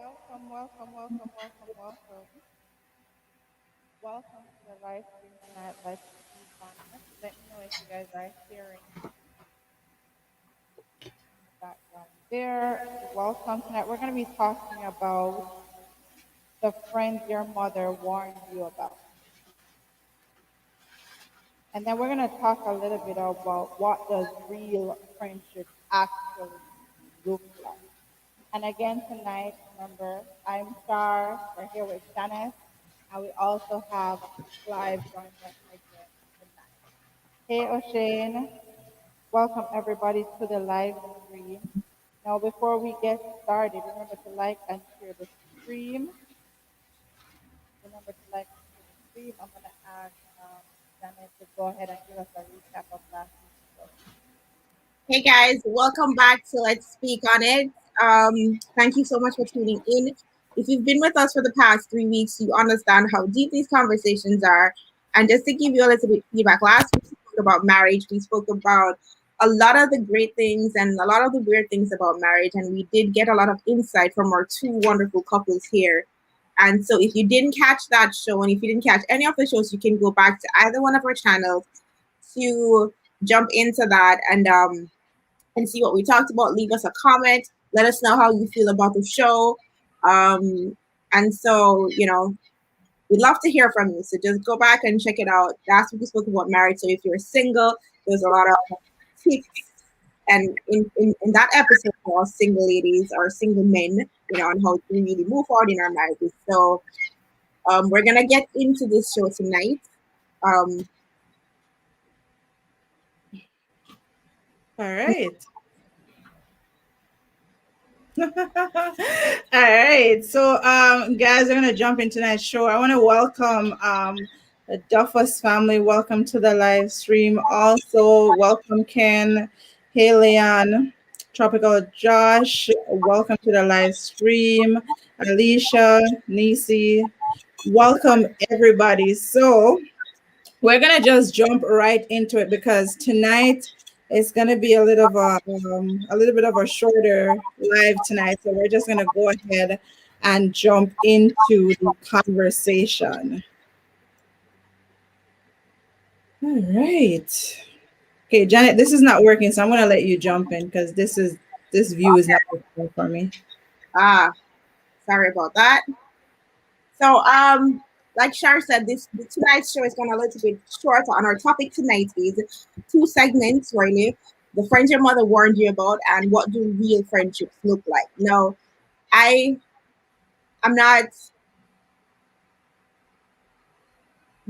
Welcome, welcome, welcome, welcome, welcome. Welcome to the live stream tonight. Let's speak on it. Let me know if you guys are hearing the background there. Welcome tonight. We're going to be talking about the friends your mother warned you about. And then we're going to talk a little bit about what does real friendship actually look like. And again tonight, remember, I'm Shar. We're here with Janice. And we also have Clive joining us again tonight. Hey, O'Shane. Welcome everybody to the live stream. Now, before we get started, remember to like and share the stream. Remember to like and share the stream. I'm going to ask Janet to go ahead and give us a recap of last week's show. Hey guys, welcome back to Let's Speak on It. Thank you so much for tuning in. If you've been with us for the past 3 weeks, you understand how deep these conversations are. And just to give you a little bit of feedback, last week we spoke about marriage. We spoke about a lot of the great things and a lot of the weird things about marriage. And we did get a lot of insight from our two wonderful couples here. And so if you didn't catch that show and if you didn't catch any of the shows, you can go back to either one of our channels to jump into that and see what we talked about. Leave us a comment. Let us know how you feel about the show. And so, we'd love to hear from you. So just go back and check it out. Last week we spoke about marriage. So if you're single, there's a lot of tips. And in that episode for single ladies or single men, on how to really move forward in our marriages. So we're going to get into this show tonight. All right. All right. So, guys, we're gonna jump into tonight's show. I want to welcome the Duffus family. Welcome to the live stream. Also, welcome Ken, hey Leon, Tropical Josh. Welcome to the live stream. Alicia, Nisi. Welcome everybody. So, we're gonna just jump right into it because tonight it's gonna be a little bit of a shorter live tonight. So we're just gonna go ahead and jump into the conversation. All right. Okay, Janet, this is not working, so I'm gonna let you jump in because this view is not working for me. Sorry about that. So like Shar said, tonight's show is going to a little bit shorter. On our topic tonight is 2 segments, really. The friends your mother warned you about and what do real friendships look like. Now, I'm not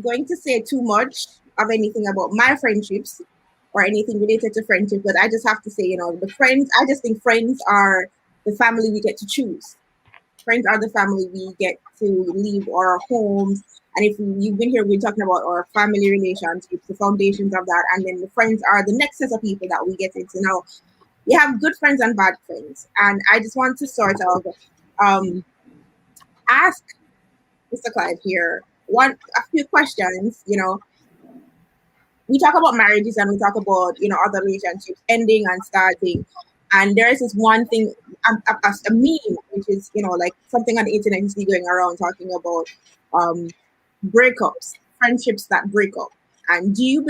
going to say too much of anything about my friendships or anything related to friendship, but I just have to say, I just think friends are the family we get to choose. Friends are the family we get to leave our homes. And if you've been here, we're talking about our family relationships, the foundations of that. And then the friends are the next set of people that we get into. Now, we have good friends and bad friends. And I just want to sort of ask Mr. Clive here a few questions. We talk about marriages and we talk about, other relationships ending and starting. And there is this one thing, a meme, which is, like something on the internet you see going around talking about breakups, friendships that break up. And do you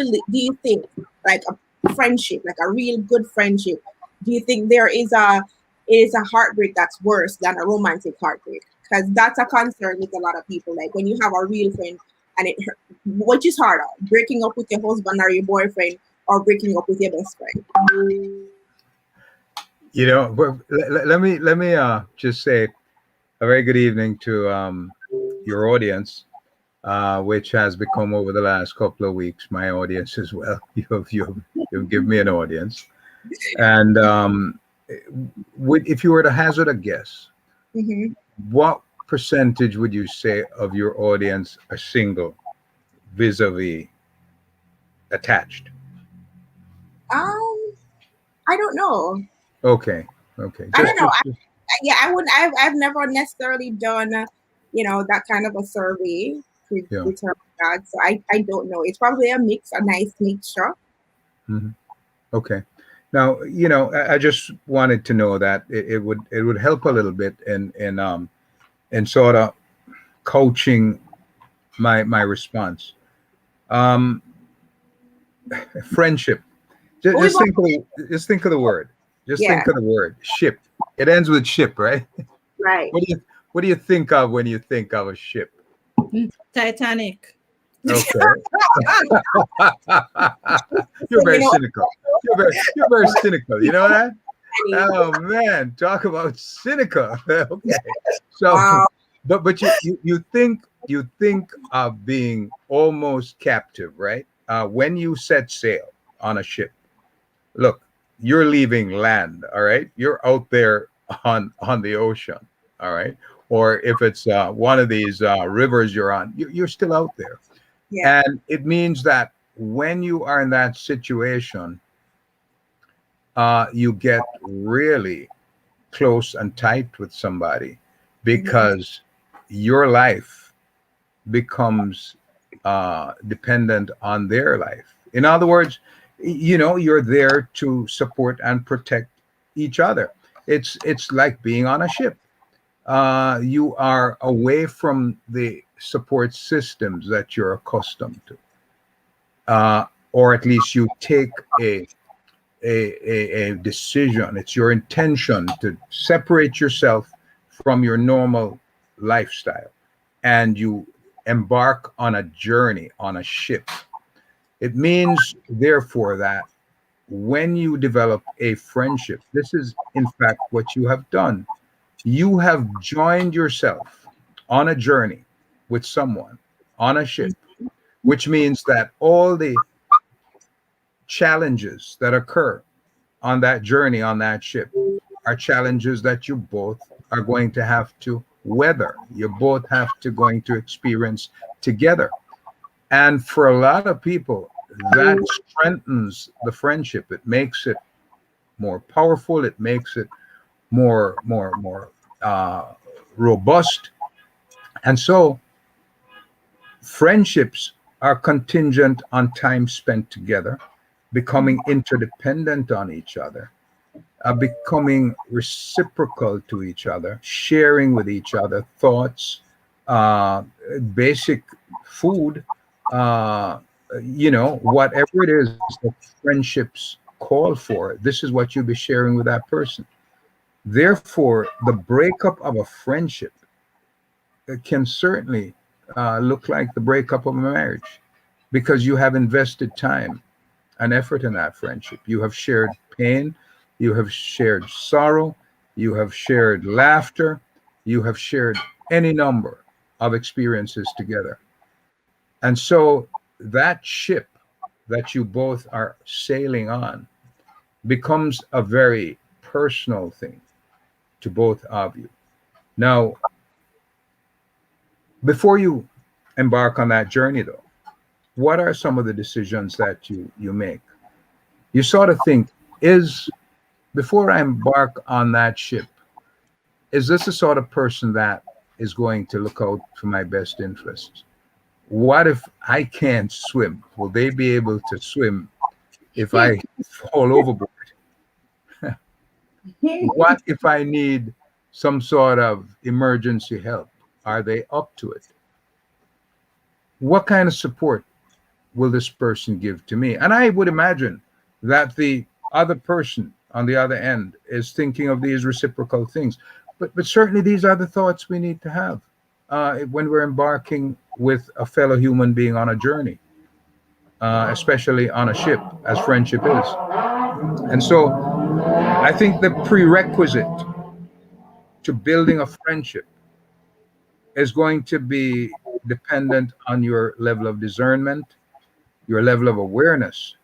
think like a friendship, like a real good friendship, do you think it is a heartbreak that's worse than a romantic heartbreak? Because that's a concern with a lot of people. Like when you have a real friend and which is harder, breaking up with your husband or your boyfriend or breaking up with your best friend? Let me just say a very good evening to your audience, which has become over the last couple of weeks my audience as well. You've given me an audience, and if you were to hazard a guess, what percentage would you say of your audience are single, vis-a-vis attached? I don't know. Okay. I don't know. I wouldn't. I've never necessarily done, that kind of a survey to determine that. So I don't know. It's probably a nice mixture. Mm-hmm. Okay. Now, I just wanted to know that it would help a little bit in sort of coaching my response. Um, Friendship. Just, But we just want think of just think of the word. Just yeah, think of the word ship. It ends with ship, right? right. What do you think of when you think of a ship? Titanic. Okay. You're You very know, cynical. You're very cynical. You know that? Oh man, talk about cynical. Okay. So, wow. but you think of being almost captive, right? When you set sail on a ship, look, you're leaving land, all right? You're out there on the ocean, all right? Or if it's one of these rivers you're on, you're still out there. Yeah. And it means that when you are in that situation, you get really close and tight with somebody Mhm. because your life becomes dependent on their life. In other words, you're there to support and protect each other. It's like being on a ship. You are away from the support systems that you're accustomed to, or at least you take a decision. It's your intention to separate yourself from your normal lifestyle, and you embark on a journey on a ship. It means, therefore, that when you develop a friendship, this is in fact what you have done. You have joined yourself on a journey with someone on a ship, which means that all the challenges that occur on that journey on that ship are challenges that you both are going to have to weather. You both have to going to experience together. And for a lot of people, that strengthens the friendship. It makes it more powerful. It makes it more uh, robust. And so friendships are contingent on time spent together, becoming interdependent on each other, becoming reciprocal to each other, sharing with each other thoughts, uh, basic food, uh, whatever it is that friendships call for. This is what you'll be sharing with that person. Therefore, the breakup of a friendship can certainly look like the breakup of a marriage because you have invested time and effort in that friendship. You have shared pain, you have shared sorrow, you have shared laughter, you have shared any number of experiences together. And so that ship that you both are sailing on becomes a very personal thing to both of you. Now, before you embark on that journey, though, what are some of the decisions that you make? You sort of think, is before I embark on that ship, is this the sort of person that is going to look out for my best interests? What if I can't swim? Will they be able to swim if I fall overboard? What if I need some sort of emergency help? Are they up to it? What kind of support will this person give to me? And I would imagine that the other person on the other end is thinking of these reciprocal things. But certainly these are the thoughts we need to have when we're embarking with a fellow human being on a journey, especially on a ship, as friendship is. And so I think the prerequisite to building a friendship is going to be dependent on your level of discernment, your level of awareness.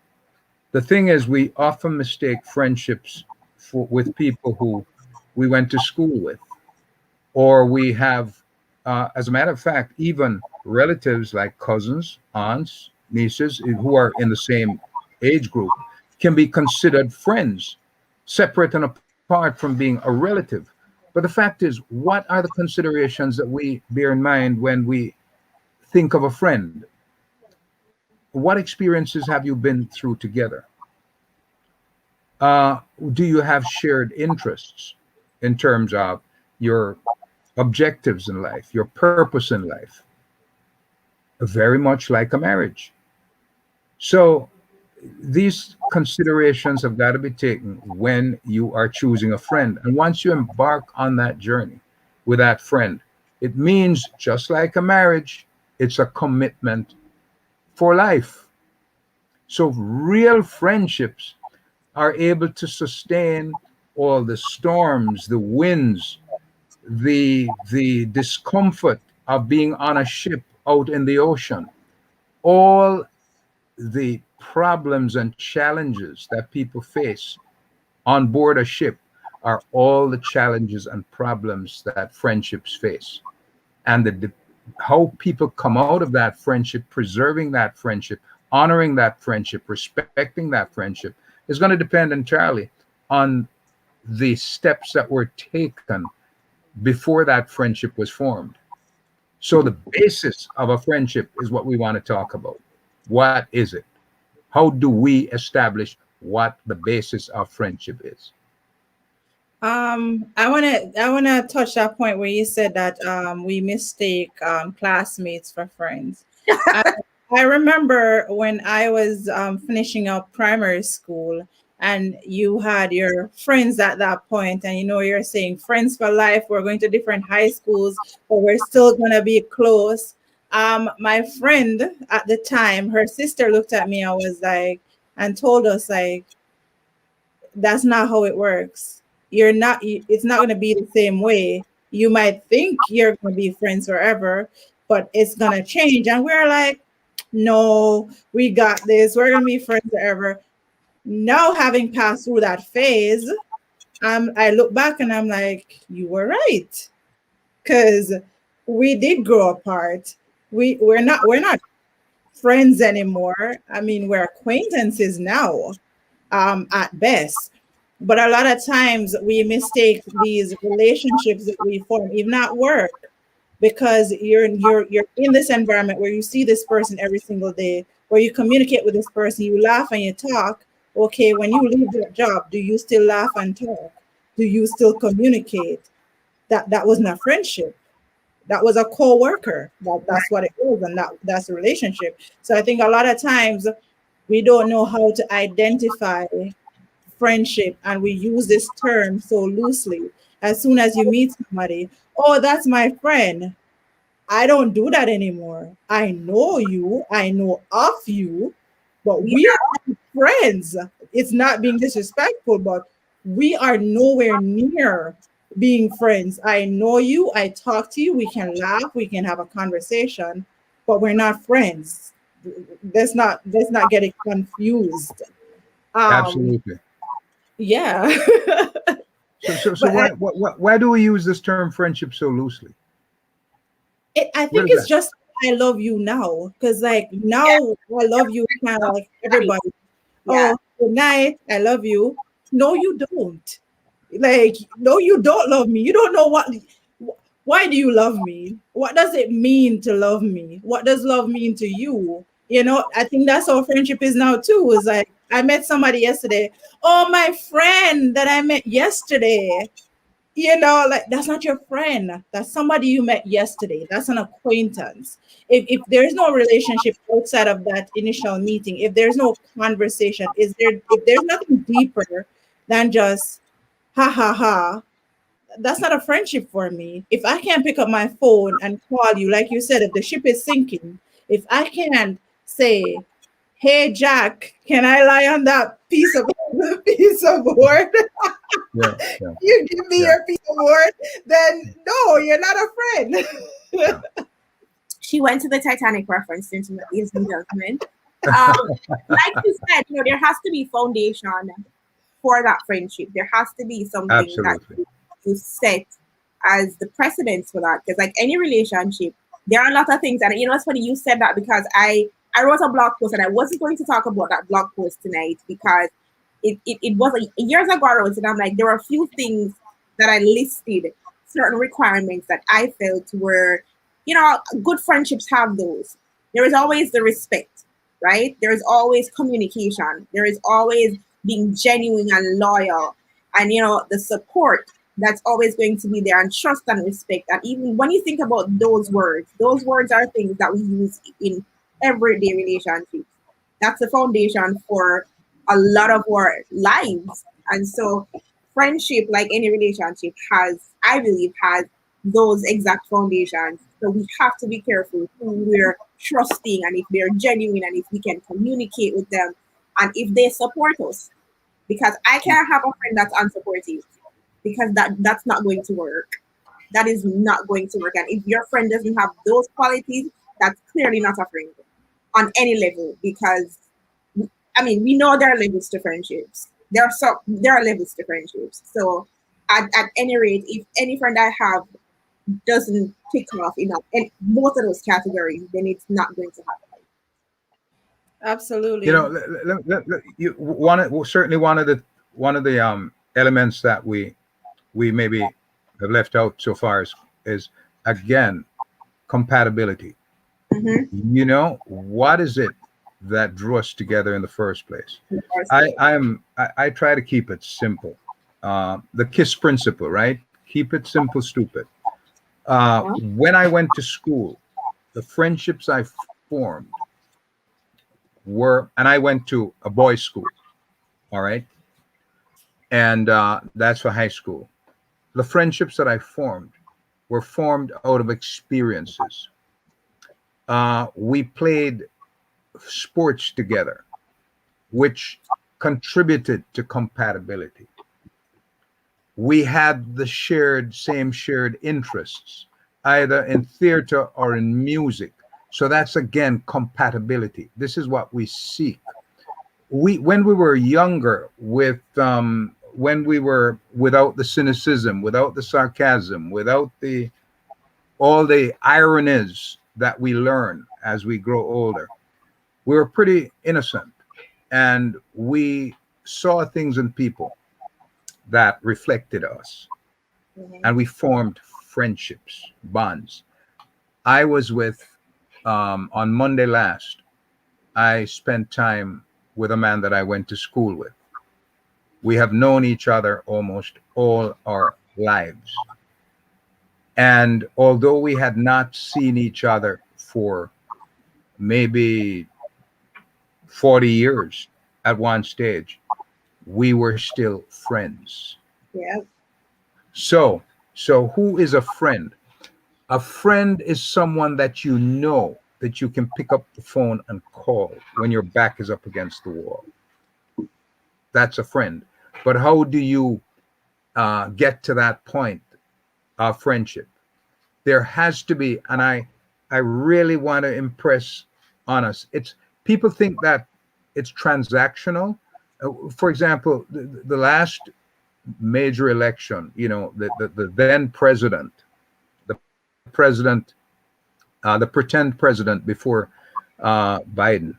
The thing is, we often mistake friendships with people who we went to school with, or we have, as a matter of fact, even relatives like cousins, aunts, nieces who are in the same age group can be considered friends, separate and apart from being a relative. But the fact is, what are the considerations that we bear in mind when we think of a friend? What experiences have you been through together? Do you have shared interests in terms of your objectives in life, your purpose in life? Very much like a marriage. So these considerations have got to be taken when you are choosing a friend. And once you embark on that journey with that friend, it means just like a marriage, it's a commitment for life. So real friendships are able to sustain all the storms, the winds, the discomfort of being on a ship out in the ocean, all the problems and challenges that people face on board a ship are all the challenges and problems that friendships face. And how people come out of that friendship, preserving that friendship, honoring that friendship, respecting that friendship is going to depend entirely on the steps that were taken before that friendship was formed. So the basis of a friendship is what we want to talk about. What is it? How do we establish what the basis of friendship is? I wanna touch that point where you said that we mistake classmates for friends. I, I remember when I was finishing up primary school, and you had your friends at that point, and you're saying friends for life. We're going to different high schools, but we're still gonna be close. My friend at the time, her sister looked at me. I was like, and told us like, that's not how it works. It's not going to be the same way. You might think you're going to be friends forever, but it's going to change. And we're like, no, we got this. We're going to be friends forever. Now, having passed through that phase, I look back and I'm like, you were right. Because we did grow apart. We're not friends anymore. I mean, we're acquaintances now, at best. But a lot of times we mistake these relationships that we form, even at work, because you're in this environment where you see this person every single day, where you communicate with this person, you laugh and you talk. Okay, when you leave that job, do you still laugh and talk? Do you still communicate? That wasn't a friendship. That was a co-worker. That's what it was, and that's a relationship. So I think a lot of times we don't know how to identify friendship, and we use this term so loosely. As soon as you meet somebody, oh, that's my friend. I don't do that anymore. I know you, I know of you, but we are not friends. It's not being disrespectful, but we are nowhere near being friends. I know you, I talk to you, we can laugh, we can have a conversation, but we're not friends. Let's not get it confused. Um, Absolutely. yeah. So But why do we use this term friendship so loosely? I What think is it's that? just I love you now, because like now Yeah, I love you kind of like right. everybody. Yeah. Oh, good night, I love you. No, you don't. Like, no, you don't love me. You don't know why do you love me? What does it mean to love me? What does love mean to you? I think that's how friendship is now too. Is like, I met somebody yesterday. Oh, my friend that I met yesterday. Like, that's not your friend. That's somebody you met yesterday. That's an acquaintance. If there's no relationship outside of that initial meeting, if there's no conversation, if there's nothing deeper than just ha ha ha, that's not a friendship for me. If I can't pick up my phone and call you, like you said, if the ship is sinking, if I can't say, hey Jack, can I lie on that piece of piece of wood? Yeah, yeah, You give me yeah, your piece of wood, then no, you're not a friend. yeah. She went to the Titanic reference, ladies and gentlemen. Like you said, there has to be foundation for that friendship. There has to be something that Absolutely. you set as the precedence for that. Because like any relationship, there are a lot of things. And it's funny you said that, because I wrote a blog post, and I wasn't going to talk about that blog post tonight, because it was years ago I wrote it, and I'm like, there were a few things that I listed, certain requirements that I felt were, good friendships have those. There is always the respect, right? There is always communication. There is always being genuine and loyal, and the support that's always going to be there, and trust and respect. And even when you think about those words are things that we use in everyday relationships. That's the foundation for a lot of our lives. And so friendship, like any relationship, I believe, has those exact foundations. So we have to be careful who we're trusting, and if they're genuine, and if we can communicate with them, and if they support us. Because I can't have a friend that's unsupportive, because that's not going to work. That is not going to work. And if your friend doesn't have those qualities, that's clearly not a friend on any level. Because we know there are levels to friendships. There are levels to friendships. So at any rate, if any friend I have doesn't tick off in both of those categories, then it's not going to happen. Absolutely. You know, certainly one of the elements that we maybe have left out so far is again compatibility. Mm-hmm. You know, what is it that drew us together in the first place? I try to keep it simple. The KISS principle, right? Keep it simple, stupid. When I went to school, the friendships I formed and I went to a boys' school, all right? And that's for high school. The friendships that I formed were formed out of experiences. We played sports together, which contributed to compatibility. We had the same shared interests, either in theater or in music. So that's again compatibility. This is what we seek. When we were younger, when we were without the cynicism, without the sarcasm, without all the ironies that we learn as we grow older, we were pretty innocent, and we saw things in people that reflected us, and we formed friendships, bonds. I was on Monday last, I spent time with a man that I went to school with. We have known each other almost all our lives. And although we had not seen each other for maybe 40 years at one stage, we were still friends. Yeah. So who is a friend? A friend is someone that you know that you can pick up the phone and call when your back is up against the wall. That's a friend. But how do you get to that point of friendship? There has to be, and I really want to impress on us. People think that it's transactional. For example, the last major election, the then president, the pretend president before Biden,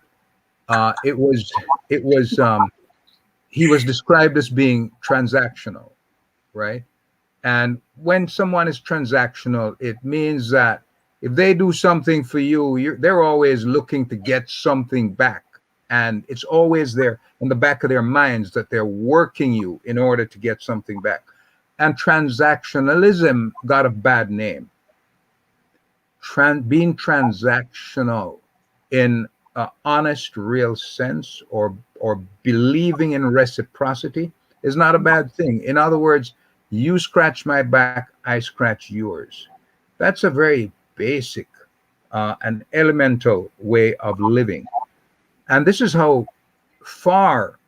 he was described as being transactional, right? And when someone is transactional, it means that if they do something for you, they're always looking to get something back. And it's always there in the back of their minds that they're working you in order to get something back. And transactionalism got a bad name. Being transactional in an honest, real sense, or believing in reciprocity is not a bad thing. In other words, you scratch my back, I scratch yours. That's a very basic and elemental way of living. And this is how far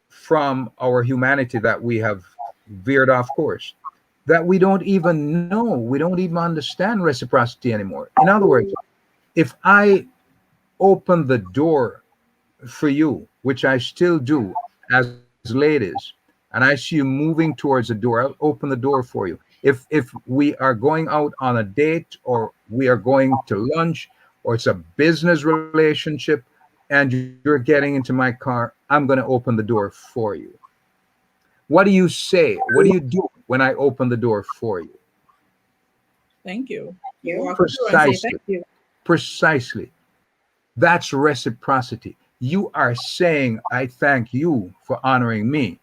from our humanity that we have veered off course, that we don't even know, we don't even understand reciprocity anymore. In other words, if I open the door for you, which I still do as ladies, and I see you moving towards the door, I'll open the door for you. If we are going out on a date, or we are going to lunch, or it's a business relationship, and you're getting into my car, I'm going to open the door for you. What do you say? What do you do when I open the door for you? Thank you. You Precisely. Thank you. Precisely. That's reciprocity. You are saying, I thank you for honoring me.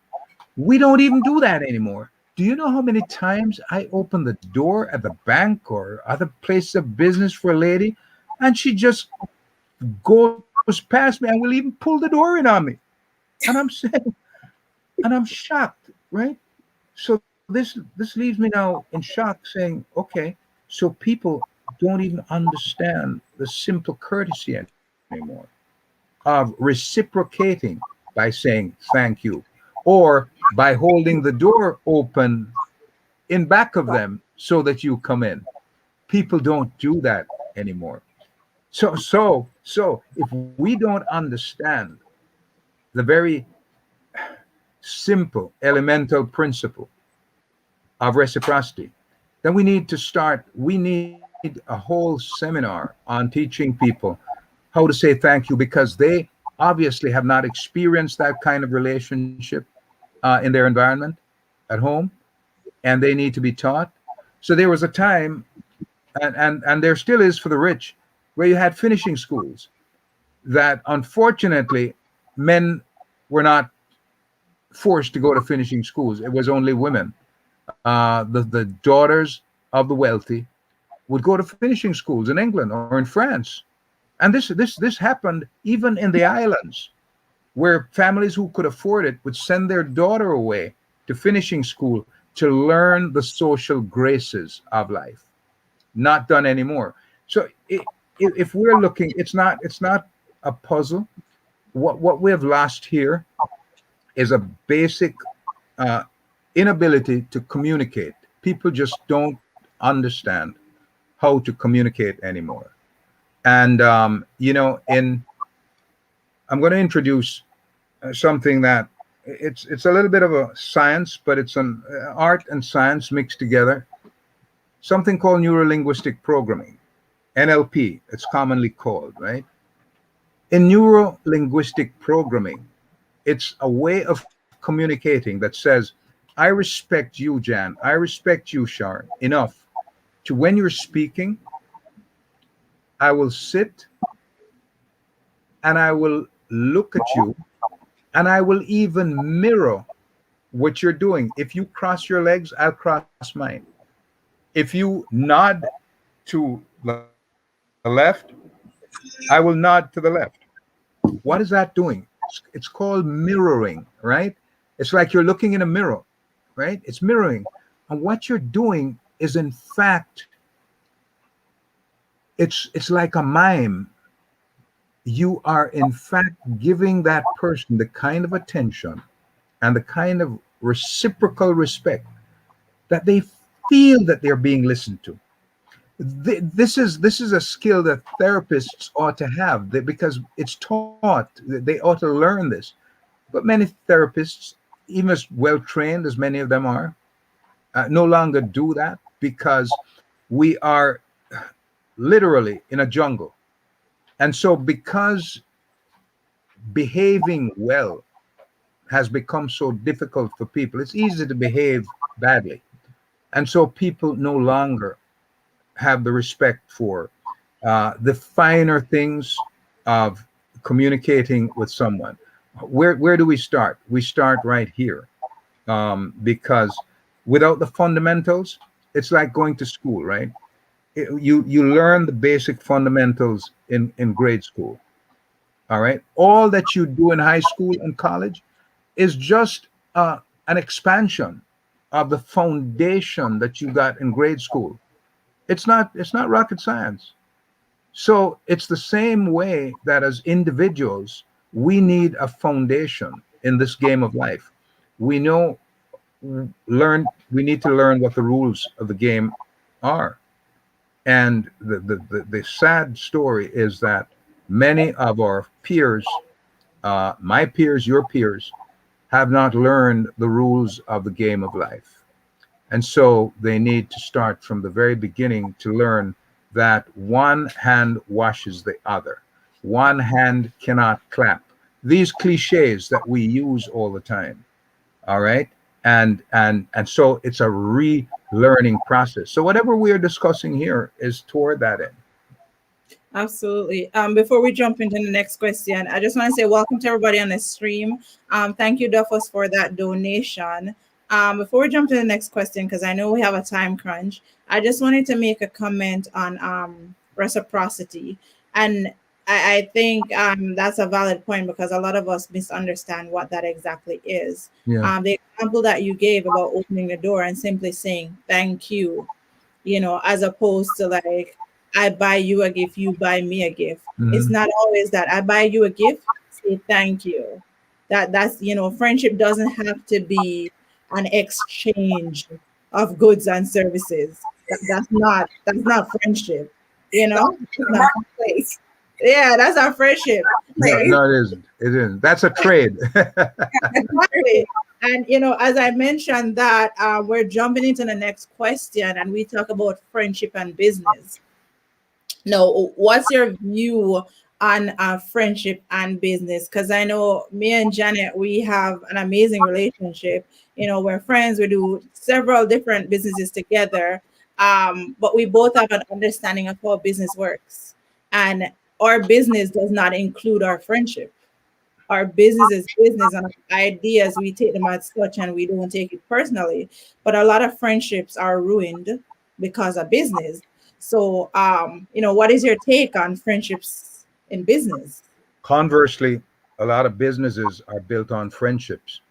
We don't even do that anymore. Do you know how many times I open the door at the bank or other places of business for a lady, and she just goes past me and will even pull the door in on me? And I'm saying, and I'm shocked, right? So this leaves me now in shock, saying, okay, so people don't even understand the simple courtesy anymore of reciprocating by saying thank you, or by holding the door open in back of them so that you come in. People don't do that anymore. So if we don't understand the very simple elemental principle of reciprocity, then we need a whole seminar on teaching people how to say thank you, because they obviously have not experienced that kind of relationship in their environment at home, and they need to be taught. So there was a time, and there still is for the rich, where you had finishing schools that unfortunately men were not forced to go to finishing schools. It was only women. The daughters of the wealthy would go to finishing schools in England or in France. And this happened even in the islands, where families who could afford it would send their daughter away to finishing school to learn the social graces of life. Not done anymore. So if we're looking, it's not a puzzle. What we have lost here is a basic uh, inability to communicate. People just don't understand how to communicate anymore. And in I'm going to introduce something that it's a little bit of a science, but it's an art and science mixed together. Something called neurolinguistic programming, NLP. It's commonly called, right? In neurolinguistic programming, it's a way of communicating that says, I respect you, Jan. I respect you, Shar, enough to, when you're speaking, I will sit and I will look at you, and I will even mirror what you're doing. If you cross your legs, I'll cross mine. If you nod to the left, I will nod to the left. What is that doing? It's called mirroring, right? It's like you're looking in a mirror, right? It's mirroring. And what you're doing is, in fact, it's like a mime. You are, in fact, giving that person the kind of attention and the kind of reciprocal respect that they feel that they're being listened to. This is a skill that therapists ought to have, because it's taught. They ought to learn this. But many therapists, even as well trained as many of them are, no longer do that, because we are literally in a jungle. And so, because behaving well has become so difficult for people, it's easy to behave badly. And so people no longer have the respect for the finer things of communicating with someone. Where do we start? We start right here, because without the fundamentals, it's like going to school, right? You learn the basic fundamentals in grade school. All right. All that you do in high school and college is just an expansion of the foundation that you got in grade school. It's not rocket science. So it's the same way that as individuals, we need a foundation in this game of life. We know we need to learn what the rules of the game are. And the sad story is that many of our peers, my peers, your peers, have not learned the rules of the game of life. And so they need to start from the very beginning to learn that one hand washes the other. One hand cannot clap. These cliches that we use all the time. All right. And so it's a relearning process. So whatever we are discussing here is toward that end. Absolutely. Before we jump into the next question, I just want to say welcome to everybody on the stream. Thank you, Duffus, for that donation. Before we jump to the next question, because I know we have a time crunch, I just wanted to make a comment on reciprocity. And I think that's a valid point because a lot of us misunderstand what that exactly is. Yeah. The example that you gave about opening the door and simply saying thank you, as opposed to like, I buy you a gift, you buy me a gift. It's Mhm. not always that. I buy you a gift, say thank you. That's friendship doesn't have to be an exchange of goods and services. That's not friendship, It's not. Marketplace. Yeah, that's our friendship. No, Marketplace. no, it isn't. It isn't. That's a trade. Exactly. And as I mentioned that we're jumping into the next question and we talk about friendship and business. No, what's your view on friendship and business? Because I know me and Janet, we have an amazing relationship. We're friends. We do several different businesses together, but we both have an understanding of how business works, and our business does not include our friendship. Our business is business, and our ideas we take them as such, and we don't take it personally. But a lot of friendships are ruined because of business. So, what is your take on friendships in business? Conversely, a lot of businesses are built on friendships.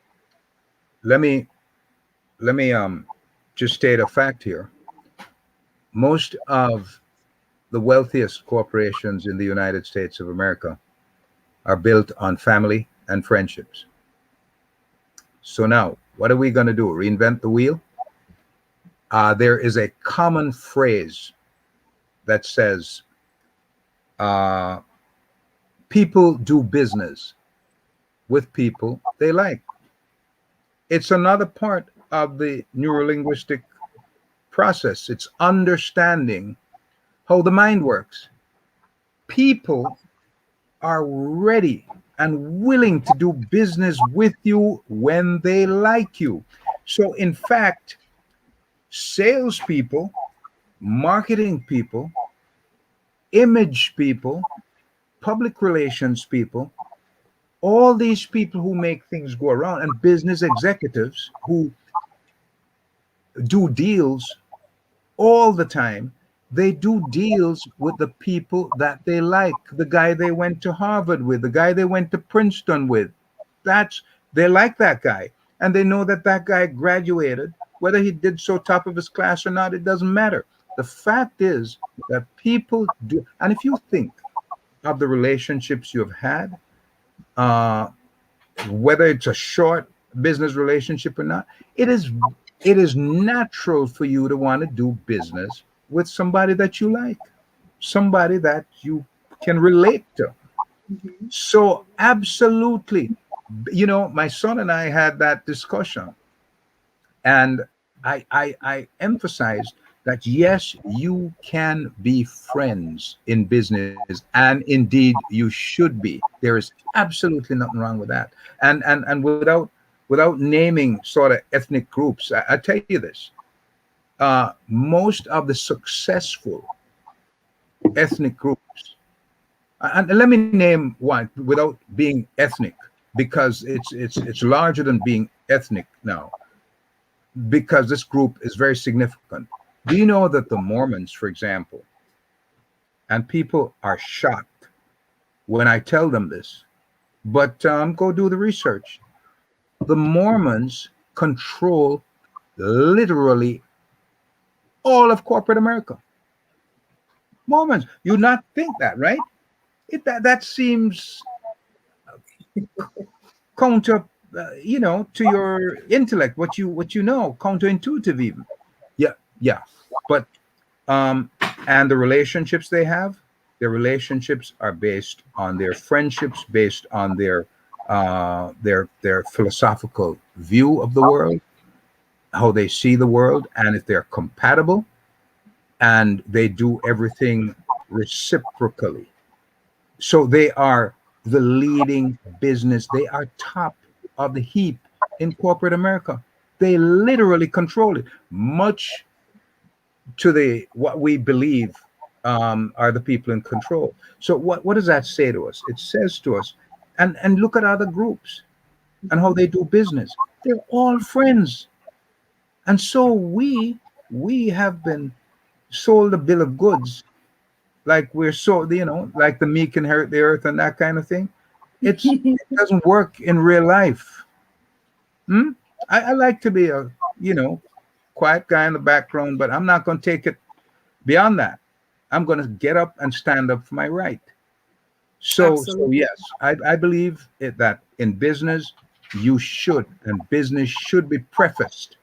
Let me just state a fact here. Most of the wealthiest corporations in the United States of America are built on family and friendships. So now, what are we going to do? Reinvent the wheel? There is a common phrase that says, uh, people do business with people they like. It's another part of the neurolinguistic process. It's understanding how the mind works. People are ready and willing to do business with you when they like you. So, in fact, salespeople, marketing people, image people, public relations people, all these people who make things go around, and business executives who do deals all the time, they do deals with the people that they like, the guy they went to Harvard with, the guy they went to Princeton with. That's They like that guy, and they know that that guy graduated. Whether he did so top of his class or not, it doesn't matter. The fact is that people do. And if you think of the relationships you've had, uh, whether it's a short business relationship or not, it is natural for you to want to do business with somebody that you like, somebody that you can relate to. Mhm. So absolutely, my son and I had that discussion, and I emphasized that yes, you can be friends in business, and indeed you should be. There is absolutely nothing wrong with that. And without naming sort of ethnic groups, I tell you this: most of the successful ethnic groups, and let me name one without being ethnic, because it's larger than being ethnic now, because this group is very significant. Do you know that the Mormons, for example, and people are shocked when I tell them this, but go do the research. The Mormons control literally all of corporate America. Mormons, you not think that, right? That seems counter, to your intellect, what you know, counterintuitive even. Yeah, yeah. But um, and the relationships they have, their relationships are based on their friendships, based on their philosophical view of the world, how they see the world, and if they're compatible, and they do everything reciprocally. So they are the leading business. They are top of the heap in corporate America. They literally control it, much to the what we believe. are the people in control. So what does that say to us? It says to us, and look at other groups and how they do business. They're all friends. And so we have been sold a bill of goods, like we're so, like the meek inherit the earth and that kind of thing. It doesn't work in real life. Hmm? I like to be a, you know quiet guy in the background, but I'm not going to take it beyond that. I'm going to get up and stand up for my right. So Absolutely. yes, I believe that in business, and business should be prefaced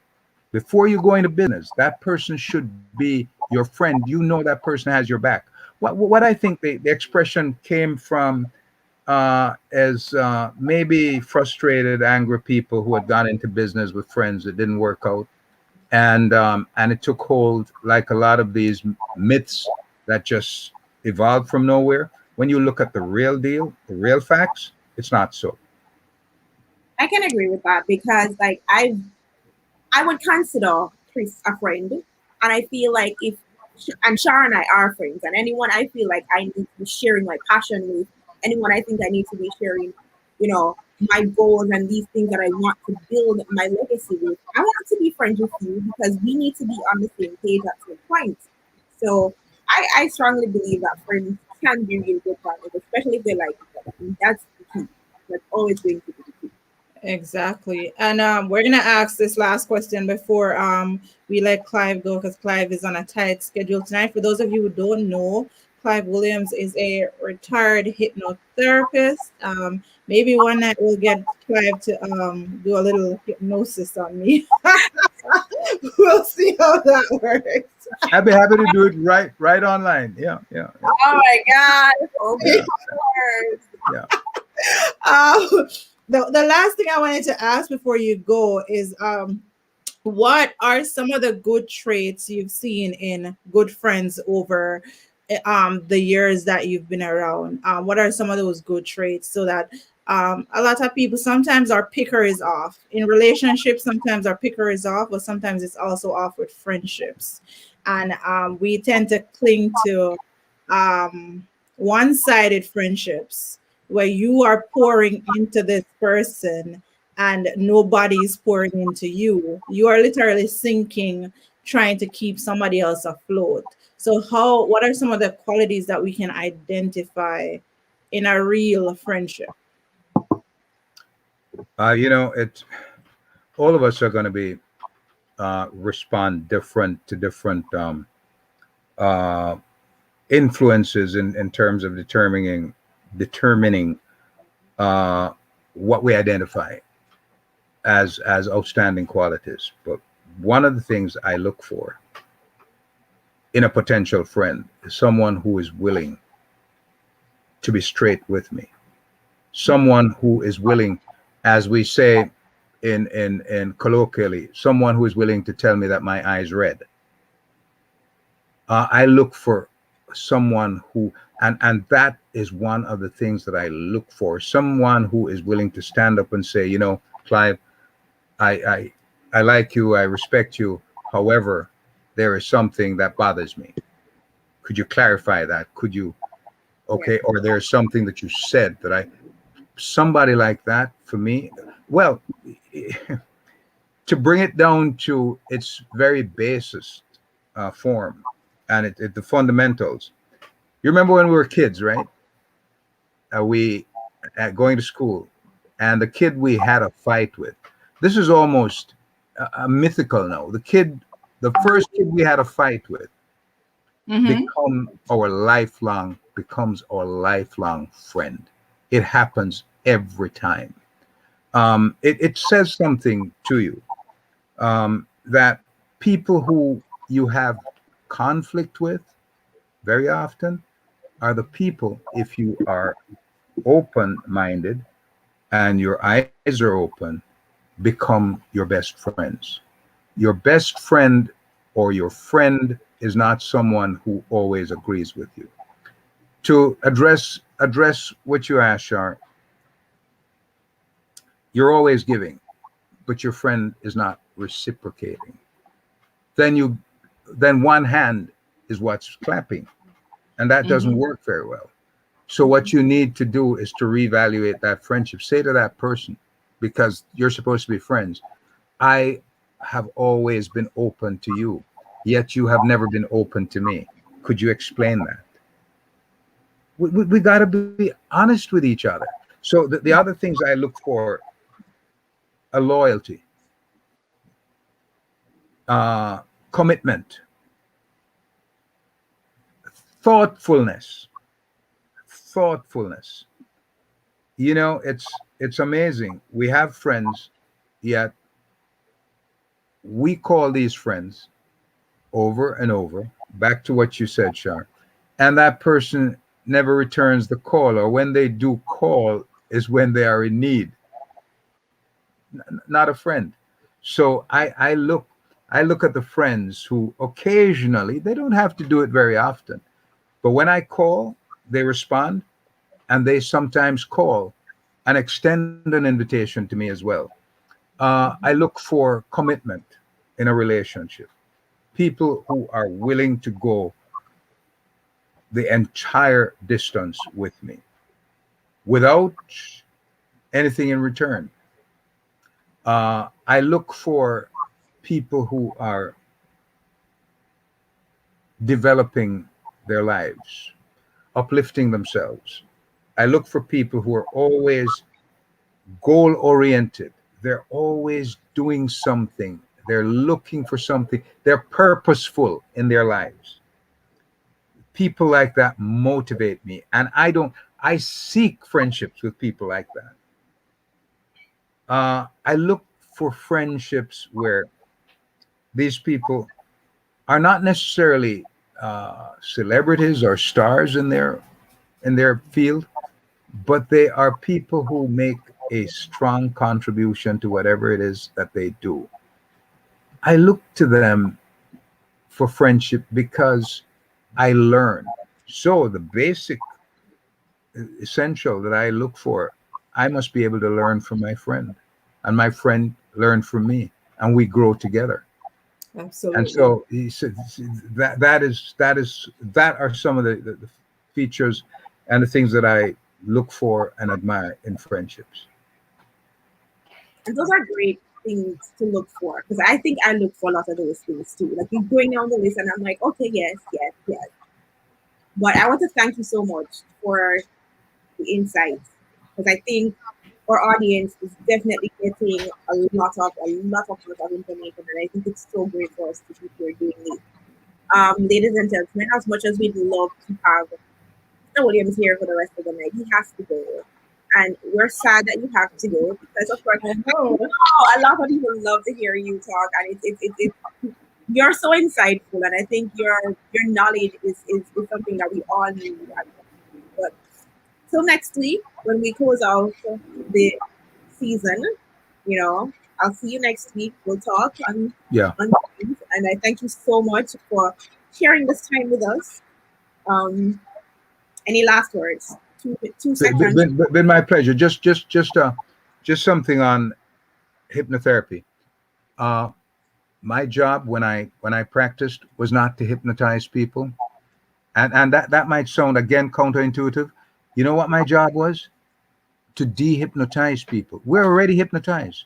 before you go into business. That person should be your friend. You know that person has your back. What I think the expression came from, as maybe frustrated, angry people who had gone into business with friends that didn't work out, and it took hold, like a lot of these myths that just evolved from nowhere. When you look at the real deal, the real facts, it's not so. I can agree with that because like I would consider Chris a friend, and I feel like if and Shar and I are friends, and anyone I feel like I need to be sharing my passion with, anyone I think I need to be sharing, you know, my goals and these things that I want to build my legacy with, I want to be friends with you because we need to be on the same page at some point. So I strongly believe that friends can be really good partners, especially if they like each other. And that's the key. That's always going to be the key. Exactly. And we're gonna ask this last question before we let Clive go, because Clive is on a tight schedule tonight. For those of you who don't know, Clive Williams is a retired hypnotherapist. Maybe one night we'll get Clive to do a little hypnosis on me. We'll see how that works. I'd be happy to do it right online. Yeah, yeah, yeah, Oh my God. yeah, Open doors. yeah. Um, the last thing I wanted to ask before you go is what are some of the good traits you've seen in good friends over the years that you've been around? What are some of those good traits, so that a lot of people, sometimes our picker is off in relationships, sometimes our picker is off, but sometimes it's also off with friendships, and we tend to cling to one-sided friendships where you are pouring into this person and nobody's pouring into you. You are literally sinking, trying to keep somebody else afloat. So what are some of the qualities that we can identify in a real friendship? It all of us are going to be respond different to different uh, influences in terms of determining uh, what we identify as outstanding qualities. But one of the things I look for in a potential friend is someone who is willing to be straight with me, someone who is willing, as we say in colloquially, someone who is willing to tell me that my eyes red. I look for someone who, and that is one of the things that I look for, someone who is willing to stand up and say, Clive, I I like you, I respect you. However, there is something that bothers me. Could you clarify that? Could you, Yeah. okay? Or there's something that you said that somebody like that for me, well, to bring it down to its very basis form, and the fundamentals. You remember when we were kids, right? We going to school, and the kid we had a fight with. This is almost a mythical now. The first kid we had a fight with, Mm-hmm. becomes our lifelong friend. It happens every time. It says something to you, that people who you have conflict with very often are the people, if you are open minded and your eyes are open, become your best friends. Your best friend or your friend is not someone who always agrees with you. To address what you asked, Shar, you're always giving, but your friend is not reciprocating. Then then one hand is what's clapping. and that doesn't Mhm. work very well. So what you need to do is to reevaluate that friendship. Say to that person, because you're supposed to be friends, I have always been open to you, yet you have never been open to me. Could you explain that? We got to be honest with each other. So the other things I look for: a loyalty, uh, commitment, thoughtfulness, thoughtfulness. It's amazing. We have friends, yet we call these friends over and over. Back to what you said, Shar, and that person never returns the call, or when they do call, is when they are in need. Not a friend. So I look at the friends who occasionally, they don't have to do it very often, but when I call, they respond, and they sometimes call and extend an invitation to me as well. I look for commitment in a relationship. People who are willing to go the entire distance with me without anything in return. I look for people who are developing their lives, uplifting themselves. I look for people who are always goal oriented. They're always doing something. They're looking for something. They're purposeful in their lives. People like that motivate me. And I seek friendships with people like that. I look for friendships where these people are not necessarily celebrities or stars in their field, but they are people who make a strong contribution to whatever it is that they do. I look to them for friendship because I learn. So the basic essential that I look for, I must be able to learn from my friend, and my friend learn from me, and we grow together. And Absolutely. so he said that are some of the features and the things that I look for and admire in friendships. And those are great things to look for because I think I look for a lot of those things too. Like you're going down the list, and I'm like, okay, yes, yes, yes. But I want to thank you so much for the insights because I think our audience is definitely getting a lot of information, and I think it's so great for us to be here doing this. Ladies and gentlemen, as much as we'd love to have Mr. Williams here for the rest of the night, he has to go. And we're sad that you have to go because, of course, I I know. know a lot of people love to hear you talk, and you're so insightful, and I think your knowledge is something that we all need. But till next week, when we close out the season, I'll see you next week. We'll talk Yeah. on things, and I thank you so much for sharing this time with us. Um, any last words? Two seconds. Been my pleasure. Just something on hypnotherapy. Uh, my job when I practiced was not to hypnotize people, and that might sound again counterintuitive. You know what my job was? To dehypnotize people. We're already hypnotized.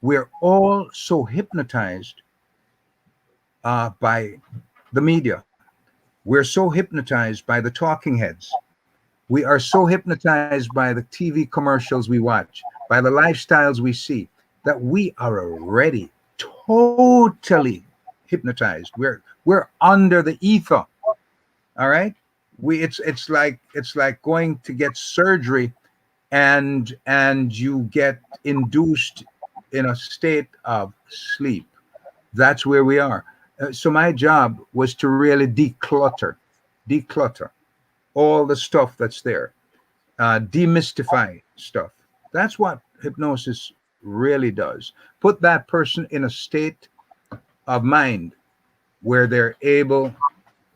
We're all so hypnotized by the media. We're so hypnotized by the talking heads. We are so hypnotized by the TV commercials we watch, by the lifestyles we see, that we are already totally hypnotized. We're under the ether. All right. It's like going to get surgery, and you get induced in a state of sleep. That's where we are. So my job was to really declutter all the stuff that's there, demystify stuff. That's what hypnosis really does. Put that person in a state of mind where they're able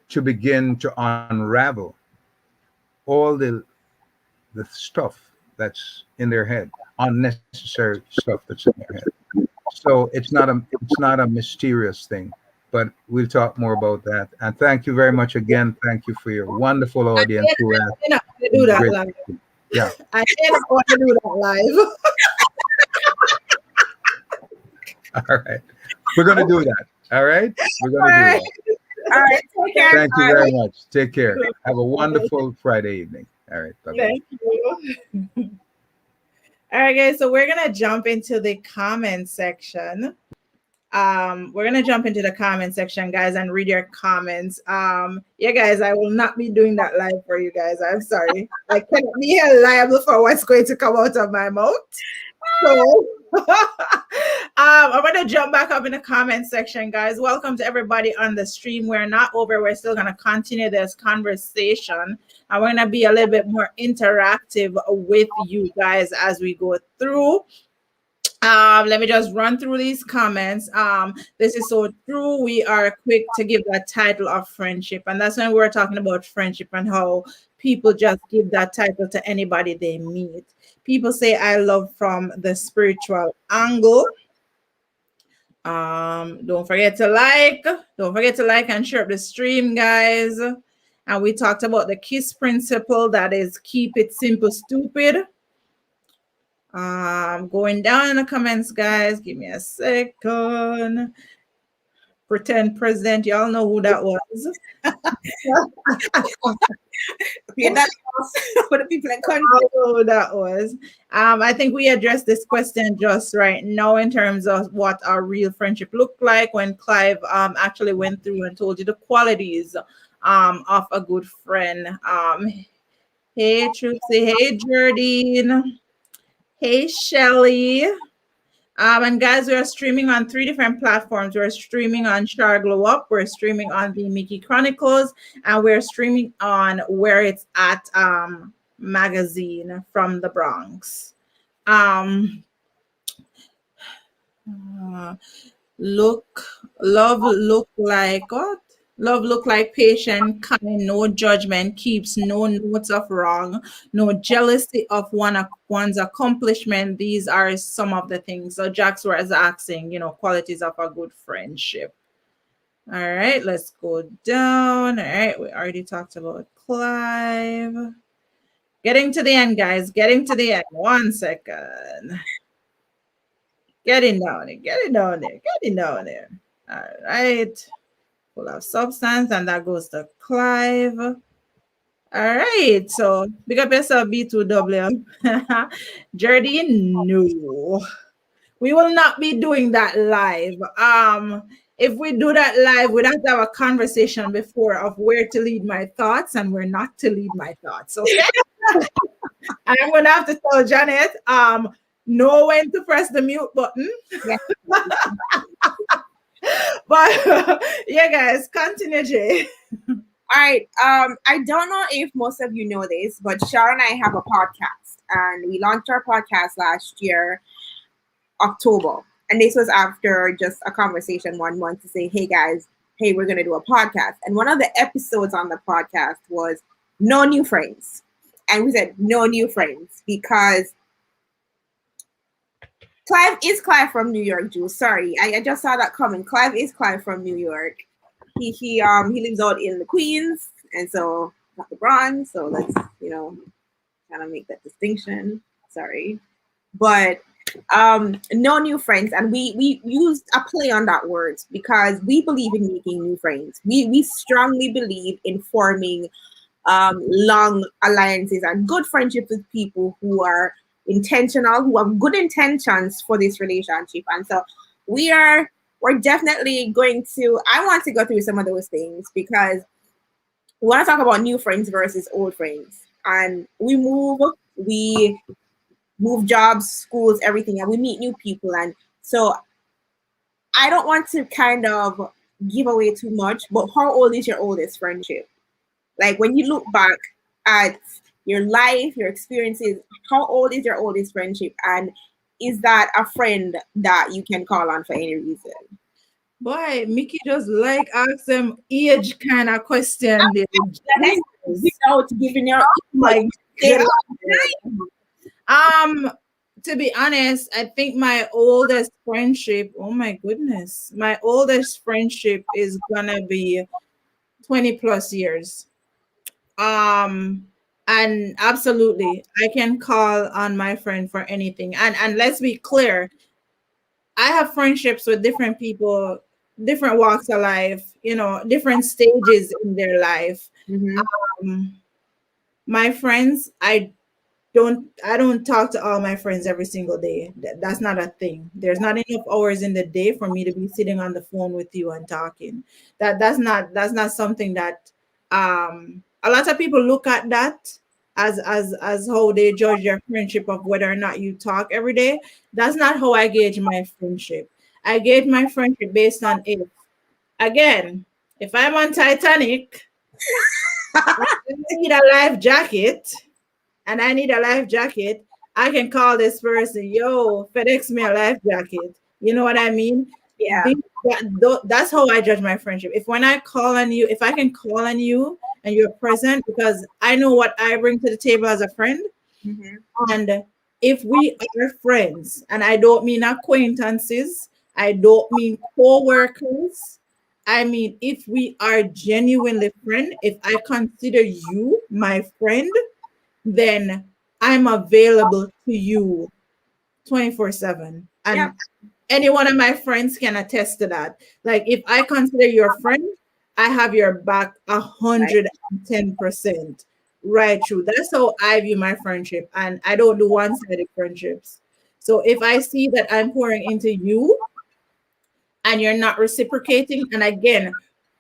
to begin to unravel all the stuff that's in their head, unnecessary stuff that's in their head. So it's not a mysterious thing. but we'll talk more about that. And thank you very much again. Thank you for your wonderful audience who has I didn't do been that great. live. Yeah. I didn't want to do that live. All right. We're going to do that. All right. We're going All to do right. that. All right, take care. Thank you Bye. very much. Take care. Have a wonderful Friday evening. All right. Bye bye. Thank you. All right, guys. So we're gonna jump into the comment section. We're gonna jump into the comment section, guys, and read your comments. Yeah, guys, I will not be doing that live for you guys. I'm sorry. I cannot be held liable for what's going to come out of my mouth. So I'm gonna jump back up in the comment section, guys. Welcome to everybody on the stream. We're not over. We're still gonna continue this conversation, and we're gonna be a little bit more interactive with you guys as we go through. Let me just run through these comments. This is so true. We are quick to give that title of friendship, and that's when we're talking about friendship and how people just give that title to anybody they meet. People say I love from the spiritual angle. Don't forget to like and share the stream, guys. And we talked about the KISS principle, that is keep it simple, stupid. Going down in the comments, guys. Give me a second. Pretend president, y'all know who that was. For the people in country. I know who that was. I think we addressed this question just right now in terms of what our real friendship looked like when Clive actually went through and told you the qualities of a good friend. Hey Trixie, hey Jardine, hey Shelly. And guys, we are streaming on 3 different platforms. We're streaming on Shar Glow Up, we're streaming on the Miki Chronicles, and we're streaming on Where Itz At magazine from the Bronx. Look like what? Love look like patient, kind, no judgment, keeps no notes of wrong, no jealousy of one's accomplishment. These are some of the things. So Jax was asking, qualities of a good friendship. All right, let's go down. All right, we already talked about Clive. Getting to the end, guys. Getting to the end. 1 second. Getting down there. All right. Full of substance, and that goes to Clive. All right, so big up yourself, B2W. Jardine, no. We will not be doing that live. If we do that live, we'd have to have a conversation before of where to lead my thoughts and where not to lead my thoughts. Okay. I'm gonna have to tell Janet, know when to press the mute button. Yeah. But yeah, guys, continue, Jay. All right. I don't know if most of you know this, but Shar and I have a podcast, and we launched our podcast last year, October. And this was after just a conversation 1 month to say, hey guys, hey, we're gonna do a podcast. And one of the episodes on the podcast was no new friends. And we said no new friends because Clive is Clive from New York, Jules. Sorry, I just saw that coming. Clive is Clive from New York. He lives out in the Queens, and so not the Bronx. So let's kind of make that distinction. Sorry, but no new friends, and we used a play on that word because we believe in making new friends. We strongly believe in forming long alliances and good friendships with people who are intentional, who have good intentions for this relationship. And so we're definitely going to, I want to go through some of those things because we want to talk about new friends versus old friends. And we move jobs, schools, everything, and we meet new people. And so I don't want to kind of give away too much, but how old is your oldest friendship? Like when you look back at your life, your experiences, how old is your oldest friendship? And is that a friend that you can call on for any reason? Boy, Miki just ask them age kind of question. Without giving your like To be honest, I think my oldest friendship, oh my goodness, my oldest friendship is gonna be 20 plus years. Um, and absolutely, I can call on my friend for anything. And let's be clear, I have friendships with different people, different walks of life, different stages in their life. Mm-hmm. Um, my friends, I don't talk to all my friends every single day. That's not a thing. There's not enough hours in the day for me to be sitting on the phone with you and talking. That's not something that a lot of people look at that as how they judge your friendship of whether or not you talk every day. That's not how I gauge my friendship. I gauge my friendship based on again, if I'm on Titanic, I need a life jacket and I need a life jacket, I can call this person, yo, FedEx me a life jacket. You know what I mean? Yeah. That's how I judge my friendship. If when I call on you, if I can call on you and you're present because I know what I bring to the table as a friend, Mm-hmm. and if we are friends, and I don't mean acquaintances, I don't mean co-workers, I mean if we are genuinely friend, if I consider you my friend, then I'm available to you 24/7. Yep. And any one of my friends can attest to that. Like if I consider your friend, I have your back 110% right through. That's how I view my friendship. And I don't do one-sided friendships. So if I see that I'm pouring into you and you're not reciprocating, and again,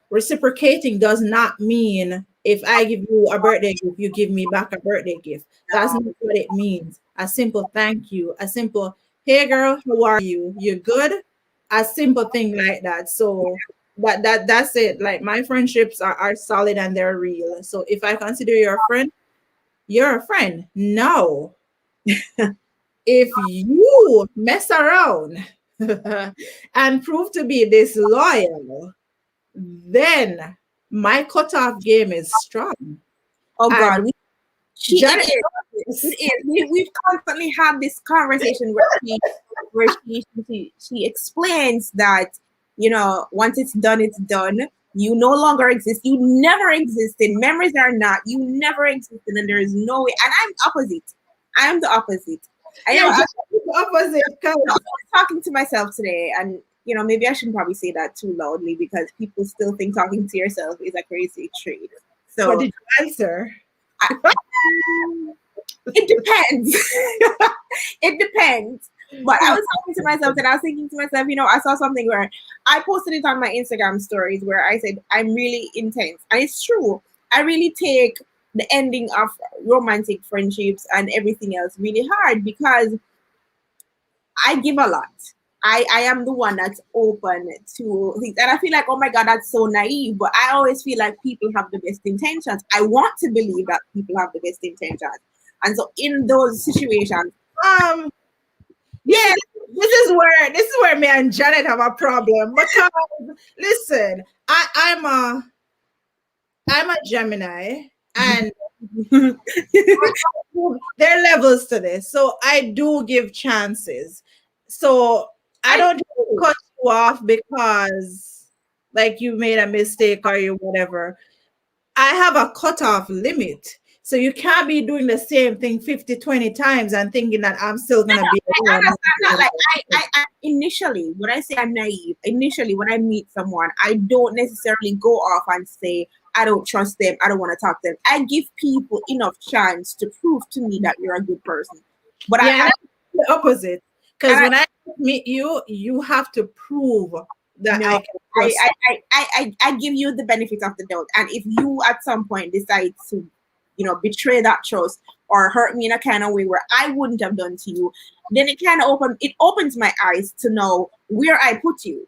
reciprocating does not mean if I give you a birthday gift, you give me back a birthday gift. That's not what it means. A simple thank you, a simple, hey girl, how are you? You good? A simple thing like that. So that's it. Like my friendships are solid and they're real. So if I consider you a friend, you're a friend. No. If you mess around and prove to be disloyal, then my cutoff game is strong. Oh God, And she Janet it is. It is. We've constantly had this conversation where she explains that once it's done, it's done. You no longer exist. You never existed. Memories are not. You never existed, and there is no way. And I'm opposite. I'm the opposite. I yeah, know. just the opposite. I was talking to myself today, and maybe I shouldn't probably say that too loudly because people still think talking to yourself is a crazy trait. What So did you answer? it depends. It depends. But I was talking to myself and I was thinking to myself, I saw something where I posted it on my Instagram stories where I said, I'm really intense. And it's true. I really take the ending of romantic friendships and everything else really hard because I give a lot. I am the one that's open to things. And I feel like, oh my God, that's so naive. But I always feel like people have the best intentions. I want to believe that people have the best intentions. And so in those situations, Yeah, this is where me and Janet have a problem because listen, I'm a Gemini and there are levels to this. So I do give chances. So I don't just cut you off because like you made a mistake or you whatever. I have a cutoff limit. So you can't be doing the same thing 50, 20 times and thinking that I'm still gonna be I understand that. Like I initially, when I say I'm naive, initially when I meet someone, I don't necessarily go off and say I don't trust them, I don't want to talk to them. I give people enough chance to prove to me that you're a good person. But yeah, the opposite. Because when I meet you, you have to prove that I can trust you. I give you the benefit of the doubt. And if you at some point decide to, betray that trust or hurt me in a kind of way where I wouldn't have done to you, then it opens my eyes to know where I put you.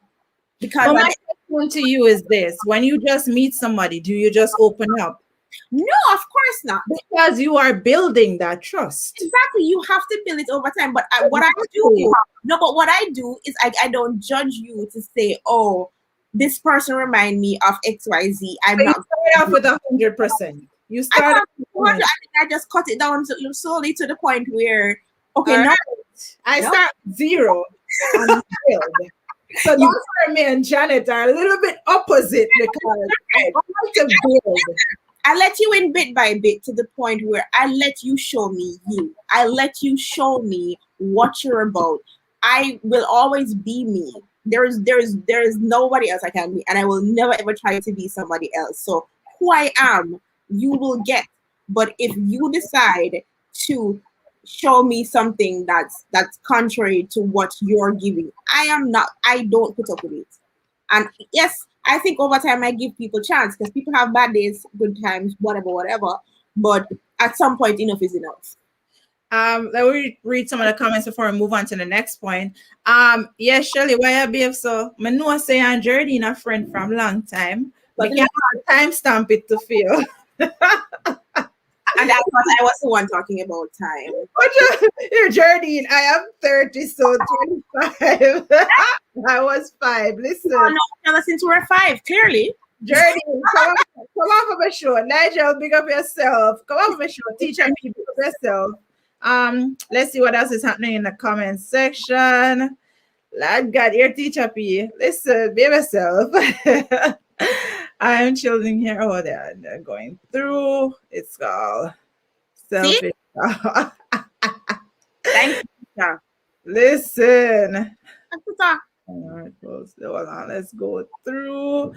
Because my question to you is this: when you just meet somebody, do you just open up? No, of course not. Because you are building that trust. Exactly. You have to build it over time. But what I do is I don't judge you to say, oh, this person remind me of XYZ. I'm so not. You start off with 100%. I just cut it down slowly to the point where, okay, now I Nope. start 0 and build. So that's where me and Janet are a little bit opposite because I like to build. I let you in bit by bit to the point where I let you show me you. I let you show me what you're about. I will always be me. There is nobody else I can be, and I will never ever try to be somebody else. So who I am, you will get. But if you decide to show me something that's contrary to what you're giving, I don't put up with it. And yes, I think over time I give people chance because people have bad days, good times, whatever. But at some point, enough is enough. Let me read some of the comments before we move on to the next point. Yes, Shirley, why you behave so? I know I say I'm Jardine, a friend from long time, but But we can't timestamp it to feel. And I thought I was the one talking about time. You're Jardine. I am 30, so 25. I was 5. Listen. Oh, no, ever since we were 5, clearly. Jardine, come off of my show. Nigel, big up yourself. Come off of my show. Teacher, big up yourself. Let's see what else is happening in the comment section. Lord God, your teacher P. Listen, be yourself. I'm chilling here. Oh, they're going through. It's called selfish. Thank you, teacher. Listen. That's the talk. All right, folks, hold on. Let's go through.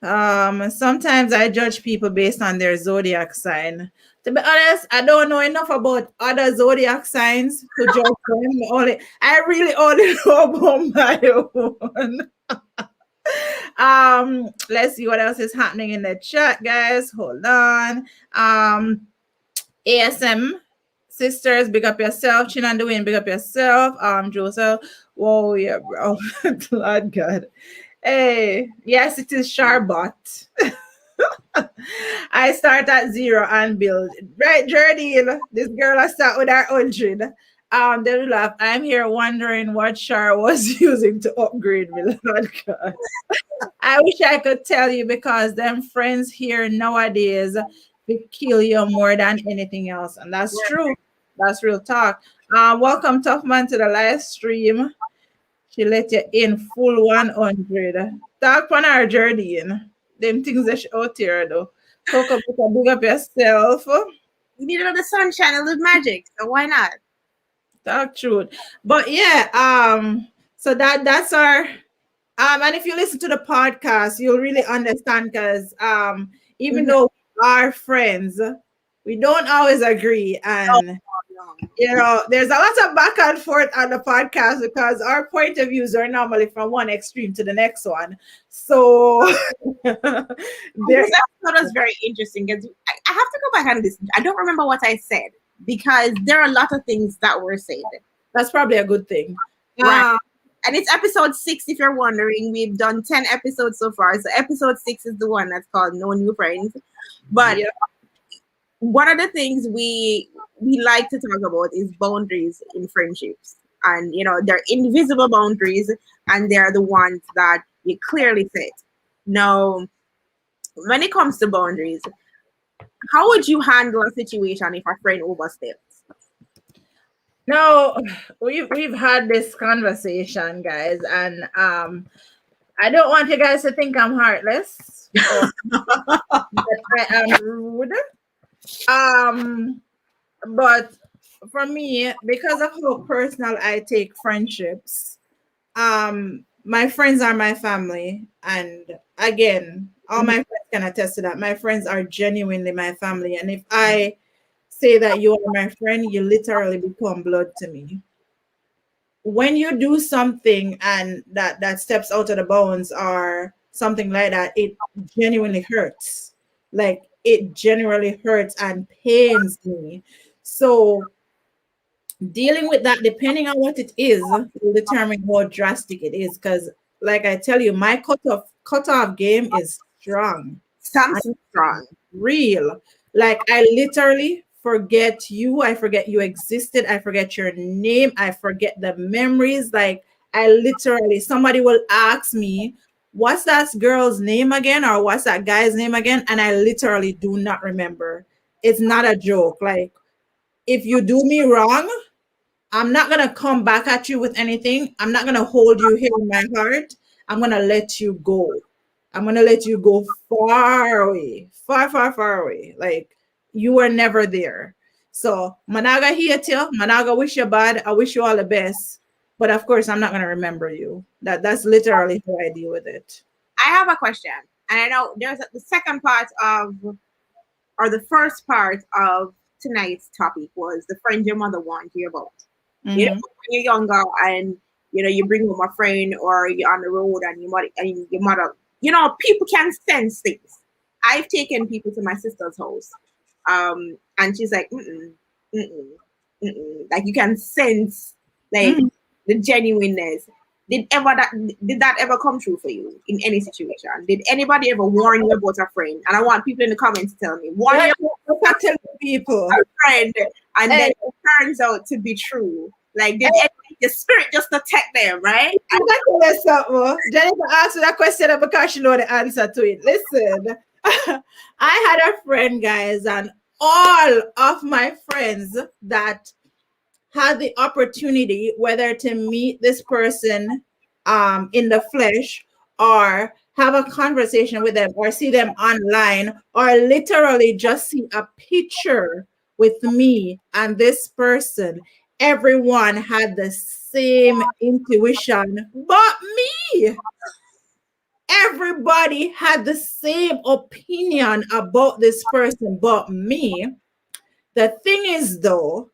Sometimes I judge people based on their zodiac sign. To be honest, I don't know enough about other zodiac signs to judge them. I really only know about my own. Let's see what else is happening in the chat, guys. Hold on. ASM sisters, big up yourself. Chinanduin, big up yourself. Joseph. Whoa, yeah, bro. Lord God. Hey, yes, it is Sharbot. I start at 0 and build. Right, Jardine. This girl I start with her 100. They will laugh. I'm here wondering what Shar was using to upgrade me. Lord God. I wish I could tell you because them friends here nowadays will kill you more than anything else. And that's true. That's real talk. Welcome, Tough Man, to the live stream. She let you in full 100. Talk on our journey. Them things that she out here though. Talk about big up yourself. You need another sunshine, a little magic. So why not? Talk truth. But yeah, so that's our and if you listen to the podcast, you'll really understand because even though we are friends, we don't always agree. And you know, there's a lot of back and forth on the podcast because our point of views are normally from one extreme to the next one. So this episode was very interesting because I have to go back and listen. I don't remember what I said because there are a lot of things that were said. That's probably a good thing. Right. And it's episode 6, if you're wondering. We've done 10 episodes so far. So episode 6 is the one that's called No New Friends. But one of the things we like to talk about is boundaries in friendships. And, you know, they're invisible boundaries and they're the ones that you clearly set. Now, when it comes to boundaries, how would you handle a situation if a friend oversteps? No, we've had this conversation, guys, and I don't want you guys to think I'm heartless. That I am rude. But for me, because of how personal I take friendships, my friends are my family, and again, all my friends can attest to that. My friends are genuinely my family, and if I say that you are my friend, you literally become blood to me. When you do something and that steps out of the bounds or something like that, it genuinely hurts. Like it genuinely hurts and pains me. So dealing with that, depending on what it is, will determine how drastic it is. Because like I tell you, my cutoff game is strong. Something strong. Real. Like I literally forget you. I forget you existed. I forget your name. I forget the memories. Like I literally, somebody will ask me, what's that girl's name again? Or what's that guy's name again? And I literally do not remember. It's not a joke. Like if you do me wrong, I'm not gonna come back at you with anything. I'm not gonna hold you here in my heart. I'm gonna let you go. I'm gonna let you go far away, far, far, far away. Like you were never there. So Managa hate you, Managa wish you bad. I wish you all the best. But of course, I'm not gonna remember you. That's literally how I deal with it. I have a question, and I know there's the second part of, or the first part of tonight's topic was the friend your mother warned you about. You know, Mhm. when you're younger and you bring home a friend or you're on the road and your mother, people can sense things. I've taken people to my sister's house, and she's like, mm-mm, mm-mm, mm-mm. Like you can sense like Mhm. the genuineness. Did that ever come true for you in any situation? Did anybody ever warn you about a friend? And I want people in the comments to tell me, warn you Look at tell people. about a friend, and then Hey, it turns out to be true. Like did the spirit just attack them, right? I'm gonna tell you something. Jennifer asked me that question because she know the answer to it. Listen, I had a friend, guys, and all of my friends that had the opportunity, whether to meet this person in the flesh or have a conversation with them or see them online or literally just see a picture with me and this person, everyone had the same intuition but me. Everybody had the same opinion about this person but me. The thing is, though,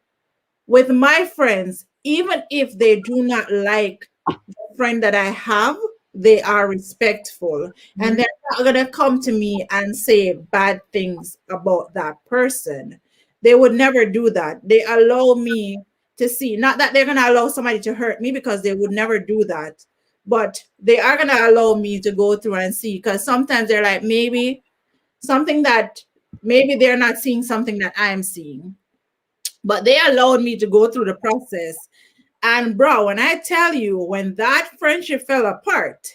with my friends, even if they do not like the friend that I have, they are respectful and they're not going to come to me and say bad things about that person. They would never do that. They allow me to see, not that they're going to allow somebody to hurt me because they would never do that, but they are going to allow me to go through and see because sometimes they're like, something that maybe they're not seeing something that I'm seeing, but they allowed me to go through the process. And bro, when I tell you, when that friendship fell apart,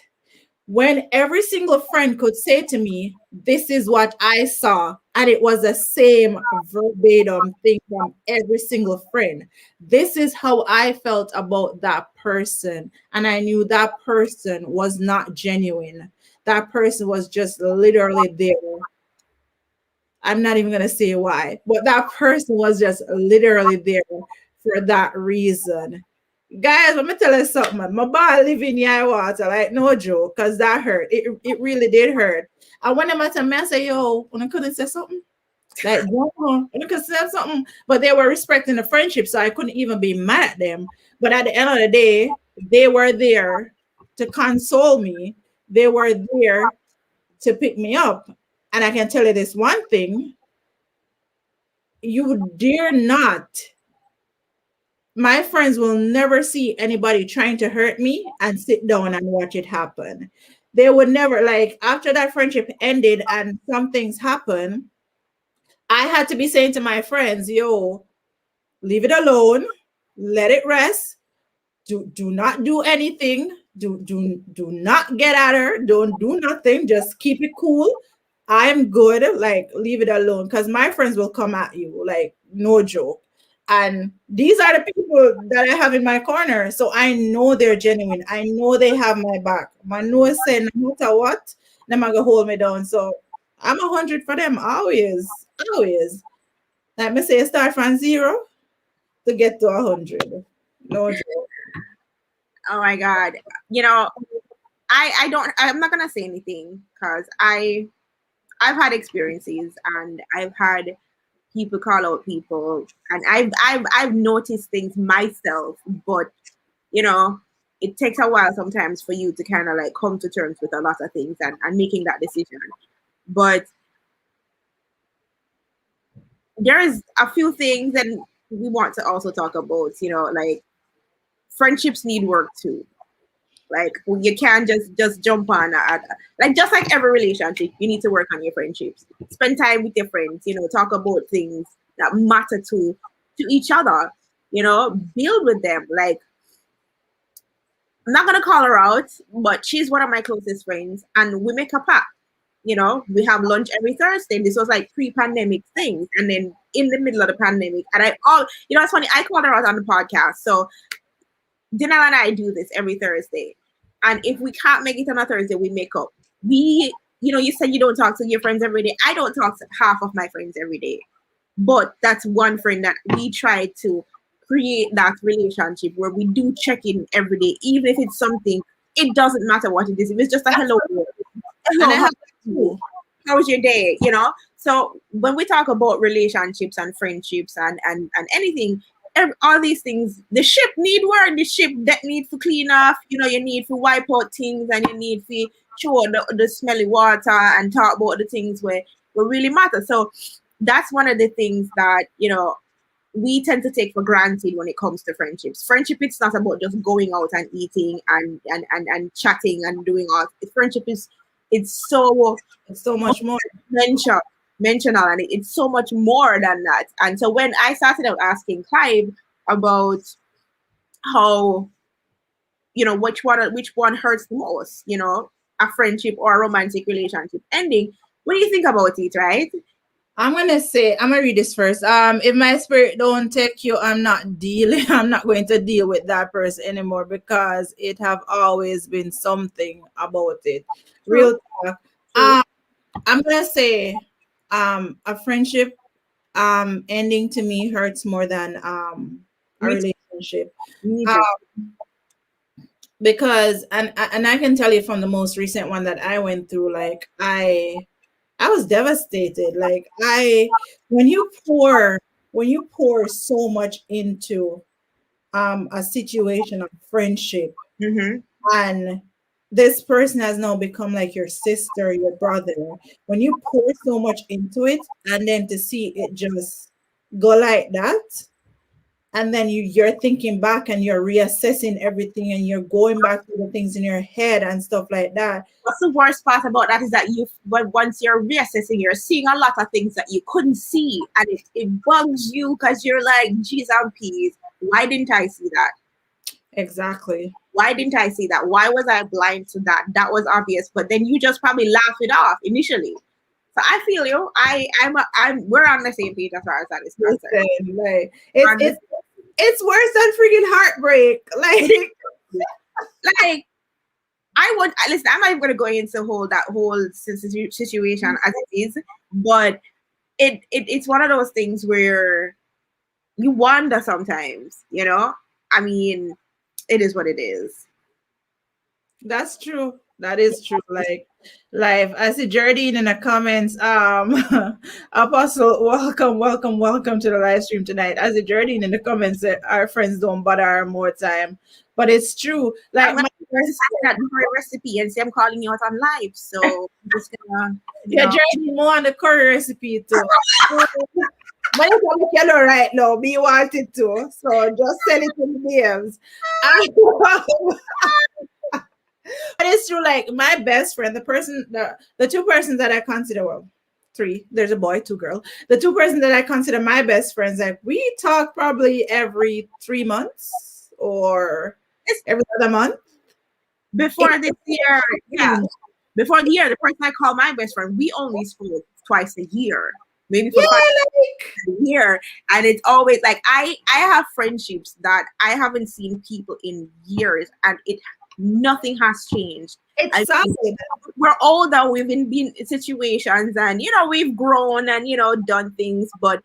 when every single friend could say to me, this is what I saw, and it was the same verbatim thing from every single friend. This is how I felt about that person. And I knew that person was not genuine. That person was just literally there. I'm not even going to say why, but that person was just literally there for that reason. Guys, let me tell you something. My ball live in your water, like no joke, because that hurt. It really did hurt. And when I'm at a man say, yo, when I couldn't say something, like, when I could say something, but they were respecting the friendship, so I couldn't even be mad at them. But at the end of the day, they were there to console me. They were there to pick me up. And I can tell you this one thing, you dare not, my friends will never see anybody trying to hurt me and sit down and watch it happen. They would never, like, after that friendship ended and some things happen, I had to be saying to my friends, yo, leave it alone, let it rest, do not do anything, do not get at her, don't do nothing, just keep it cool. I'm good, like leave it alone, because my friends will come at you, like no joke. And these are the people that I have in my corner, so I know they're genuine. I know they have my back. My nose saying no matter what, them are gonna hold me down. So I'm 100 for them always, always. Like me say, start from 0 to get to 100. No joke. Oh my God. I'm not gonna say anything because I've had experiences and I've had people call out people and I've noticed things myself, but it takes a while sometimes for you to kind of like come to terms with a lot of things and making that decision. But there is a few things that we want to also talk about, like friendships need work too. Like you can't just jump on like just like every relationship, you need to work on your friendships. Spend time with your friends, talk about things that matter to each other, build with them. Like I'm not gonna call her out, but she's one of my closest friends and we make a pact. We have lunch every Thursday. This was like pre-pandemic things. And then in the middle of the pandemic. And it's funny, I called her out on the podcast. So Janelle and I do this every Thursday. And if we can't make it on a Thursday, we make up. You said you don't talk to your friends every day. I don't talk to half of my friends every day. But that's one friend that we try to create that relationship where we do check in every day, even if it's something, it doesn't matter what it is. If it's just a hello, how was your day? So when we talk about relationships and friendships and anything, all these things, the ship need work, the ship that needs to clean off, you need to wipe out things, and you need to show the smelly water and talk about the things where really matter. So that's one of the things that, we tend to take for granted when it comes to friendships. Friendship, it's not about just going out and eating and chatting and doing all. Friendship it's so much more mentional, and it's so much more than that. And so when I started out asking Clive about how, which one hurts the most, a friendship or a romantic relationship ending, what do you think about it, right? I'm gonna read this first. If my spirit don't take you, I'm not going to deal with that person anymore, because it have always been something about it. Real talk. I'm gonna say a friendship ending to me hurts more than a relationship. Because and I can tell you from the most recent one that I went through, like I was devastated. Like when you pour so much into a situation of friendship, and this person has now become like your sister, your brother, when you pour so much into it, and then to see it just go like that, and then you're thinking back and you're reassessing everything, and you're going back to the things in your head and stuff like that. What's the worst part about that is that once you're reassessing, you're seeing a lot of things that you couldn't see, and it bugs you because you're like, geez, I'm peas. Why didn't I see that? Exactly. Why didn't I see that? Why was I blind to that? That was obvious, but then you just probably laugh it off initially. So I feel you. We're on the same page as far as that is concerned. Like, it's worse than freaking heartbreak. Like listen, I'm not even gonna go into that whole situation as it is, but it's one of those things where you wonder sometimes, I mean, it is what it is. That's true. That is true. Like life. I see Jardine in the comments. Apostle, welcome to the live stream tonight. I see Jardine in the comments that our friends don't bother her more time. But it's true. Like my that recipe, and say I'm calling you out on live. So I'm just gonna Jardine more on the curry recipe too. But it's on yellow right now. Me wanted to. So just send it in the DMs. But it's true, like my best friend, the two persons that I consider, well, three, there's a boy, two girl. The two persons that I consider my best friends, like we talk probably every 3 months or every other month. Before this year, before the year, the person I call my best friend, we only spoke twice a year. Maybe for a year. And it's always like I have friendships that I haven't seen people in years, and nothing has changed. We're older, we've been in situations, and we've grown and done things, but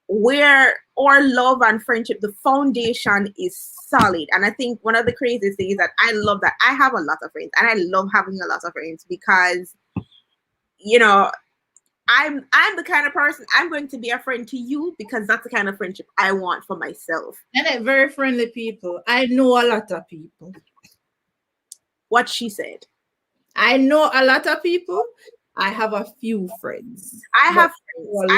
where our love and friendship, the foundation is solid. And I think one of the craziest things is that I love that I have a lot of friends, and I love having a lot of friends because I'm the kind of person, I'm going to be a friend to you because that's the kind of friendship I want for myself. And they're very friendly people. I know a lot of people. What she said. I know a lot of people. I have a few friends. I have friends.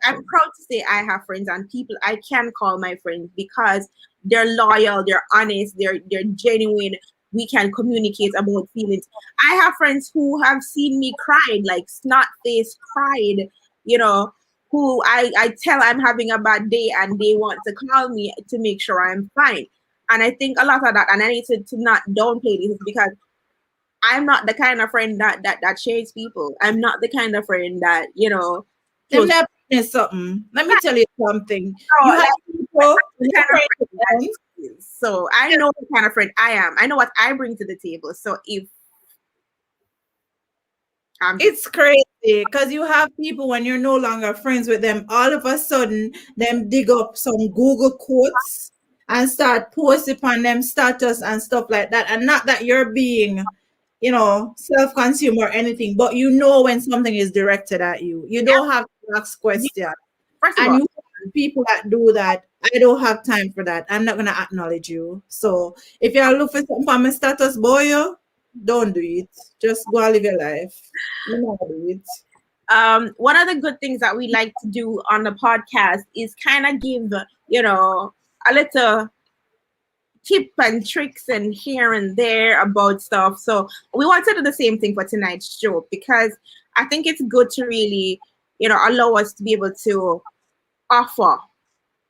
I'm proud to say I have friends and people I can call my friends because they're loyal, they're honest, they're genuine. We can communicate about feelings. I have friends who have seen me cried, like snot-faced cried, who I tell I'm having a bad day and they want to call me to make sure I'm fine. And I think a lot of that, and I need to not downplay this, because I'm not the kind of friend that shades people. I'm not the kind of friend that, Them that Yes, something. Let me tell you something. So, You have like, people when kind you're of friends with friend that friends. is. So I know the kind of friend I am. I know what I bring to the table. So if I'm just It's crazy because you have people when you're no longer friends with them, all of a sudden, them dig up some Google quotes and start posting on them status and stuff like that. And not that you're being, self-consumed or anything, but you know when something is directed at you. You don't have to ask yeah, questions. first of And all, you have people that do that. I don't have time for that. I'm not gonna acknowledge you. So if you're looking for something on my status, boy, don't do it. Just go and live your life. You know how to do it. one of the good things that we like to do on the podcast is kind of give, a little tip and tricks and here and there about stuff. So we want to do the same thing for tonight's show because I think it's good to really, allow us to be able to offer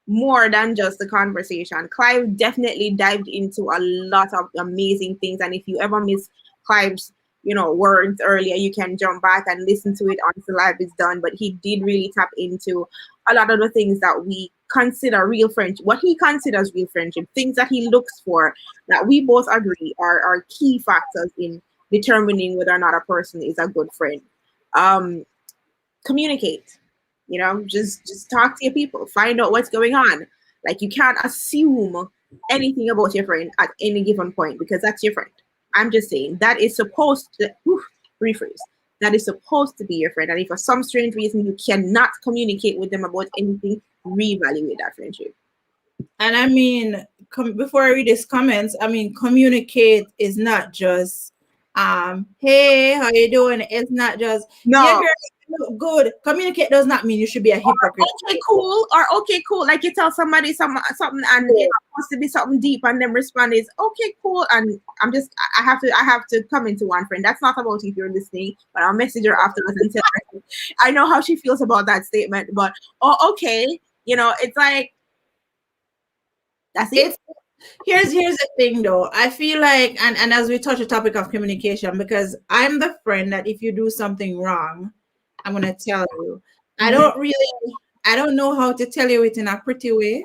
more than just the conversation. Clive definitely dived into a lot of amazing things, and if you ever miss Clive's, words earlier, you can jump back and listen to it until live is done. But he did really tap into a lot of the things that we consider real friendship, what he considers real friendship, things that he looks for that we both agree are key factors in determining whether or not a person is a good friend. Um, Communicate, just talk to your people, find out what's going on. Like, you can't assume anything about your friend at any given point because that's your friend. I'm just saying that is supposed to rephrase, that is supposed to be your friend, and if for some strange reason you cannot communicate with them about anything, reevaluate that friendship. And I mean, before I read these comments, I mean, communicate is not just, hey, how you doing? It's not just, yeah, No. girl, you look good. Communicate does not mean you should be a hypocrite. Okay, cool, or okay, cool. Like, you tell somebody something and it's supposed to be something deep, and then respond is okay, cool. And I have to come into one friend. That's not about you if you're listening, but I'll message her afterwards and tell her I know how she feels about that statement. But okay, it's like that's it. It's here's the thing though. I feel like and as we touch the topic of communication, because I'm the friend that if you do something wrong, I'm gonna tell you. I don't know how to tell you it in a pretty way.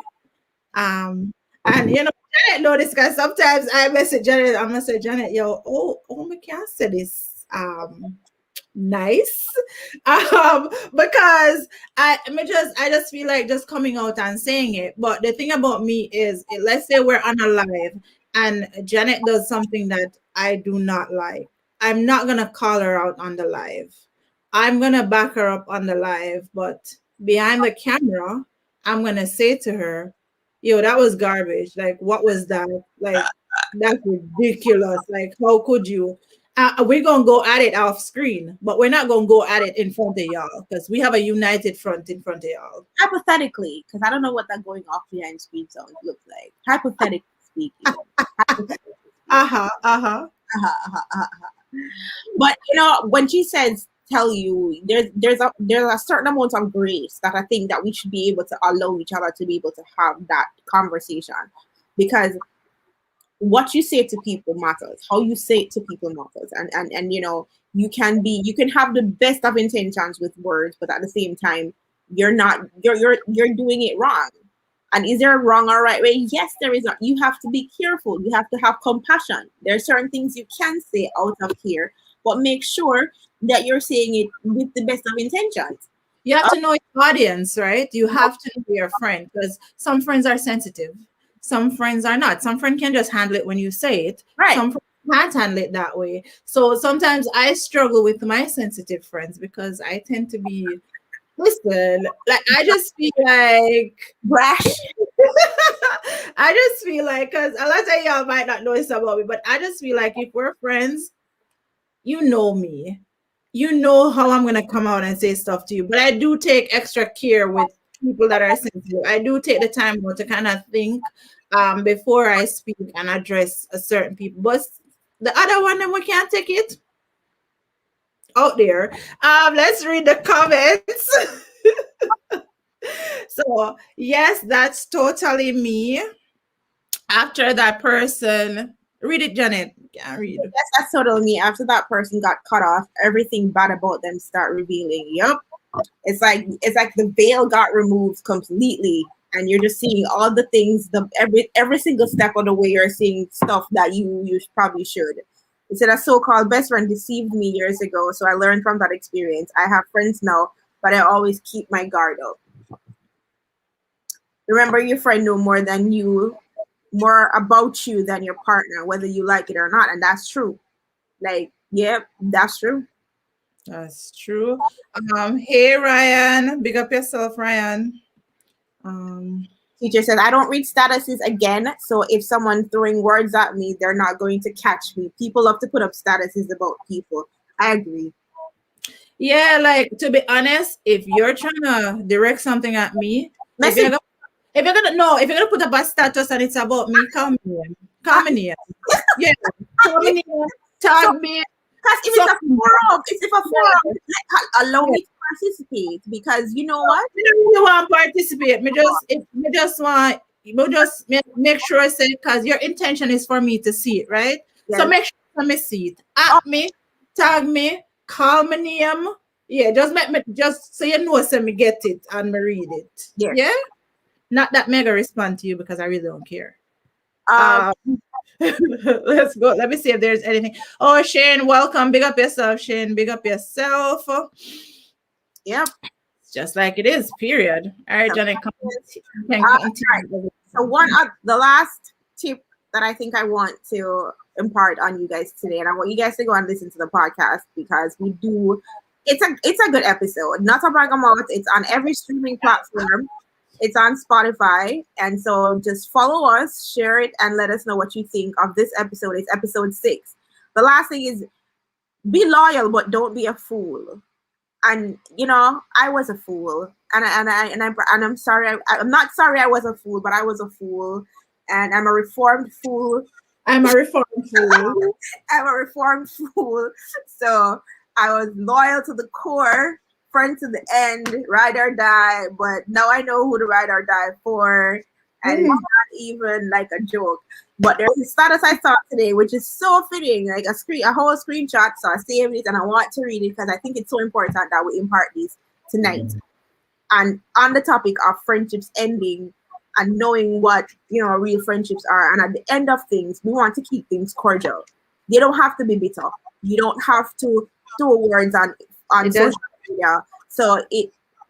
And Janet know this because sometimes I message Janet, I'm gonna say, Janet, yo, me can't say this nice. Because I just feel like just coming out and saying it. But the thing about me is let's say we're on a live and Janet does something that I do not like. I'm not gonna call her out on the live. I'm gonna back her up on the live, but behind the camera, I'm gonna say to her, yo, that was garbage. Like, what was that? Like, that's ridiculous. Like, how could you? We're gonna go at it off screen, but we're not gonna go at it in front of y'all because we have a united front in front of y'all. Hypothetically, because I don't know what that going off behind screen sound looks like. Hypothetically speaking. But when she says tell you, there's a certain amount of grace that I think that we should be able to allow each other to be able to have that conversation, because what you say to people matters. How you say it to people matters. And you can have the best of intentions with words, but at the same time, you're doing it wrong. And is there a wrong or right way? Yes, there is. You have to be careful. You have to have compassion. There are certain things you can say out of here, but make sure that you're saying it with the best of intentions. You have to know your audience, right? You have to know your friend because some friends are sensitive. Some friends are not. Some friend can just handle it when you say it. Right. Some friends can't handle it that way. So sometimes I struggle with my sensitive friends because I tend to be, listen, like I just feel like brash. I just feel like, because a lot of y'all might not know this about me, but I just feel like if we're friends, you know me. You know how I'm gonna come out and say stuff to you. But I do take extra care with people that are sensitive. I do take the time to kind of think before I speak and address a certain people. But the other one, then we can't take it out there. Let's read the comments. So yes, that's totally me. After that person, read it, Janet. Can't read. Yes, that's totally me. After that person got cut off, everything bad about them start revealing. Yep. It's like the veil got removed completely, and you're just seeing all the things. Every single step of the way, you're seeing stuff that you probably should. It said a so-called best friend deceived me years ago, so I learned from that experience. I have friends now, but I always keep my guard up. Remember, your friend know more about you than your partner, whether you like it or not, and that's true. Like, yep, that's true. That's true. Hey Ryan, big up yourself, Ryan. Teacher says, I don't read statuses again, so if someone throwing words at me, they're not going to catch me. People love to put up statuses about people. I agree. Yeah, like to be honest, if you're trying to direct something at me, if you're gonna put up a status and it's about me, come in here. Yeah, come in here, tag me. Because if it's a forum, allow me to participate, because you know what? I don't really want to participate. Just make sure I say, because your intention is for me to see it, right? Yes. So make sure I see it. At me, tag me, call my name. Yeah, just so you know, so me get it and me read it. Yes. Yeah. Not that mega respond to you because I really don't care. Let's go. Let me see if there's anything. Oh, Shane, welcome. Big up yourself, Shane. Big up yourself. Yep. It's just like it is, period. All right, Johnny, so the last tip that I think I want to impart on you guys today, and I want you guys to go and listen to the podcast, because it's a good episode. Not to brag about, it's on every streaming platform. It's on Spotify, and so just follow us, share it, and let us know what you think of this episode. It's episode 6. The last thing is, be loyal, but don't be a fool. And I was a fool, and I'm sorry. I'm not sorry I was a fool, but I was a fool, and I'm a reformed fool. I'm a reformed fool. So I was loyal to the core, friend to the end, ride or die. But now I know who to ride or die for, and it's not even like a joke. But there's a status I saw today, which is so fitting, like a whole screenshot. So I saved it and I want to read it because I think it's so important that we impart these tonight. And on the topic of friendships ending and knowing what real friendships are, and at the end of things, we want to keep things cordial. They don't have to be bitter. You don't have to throw words on social media. So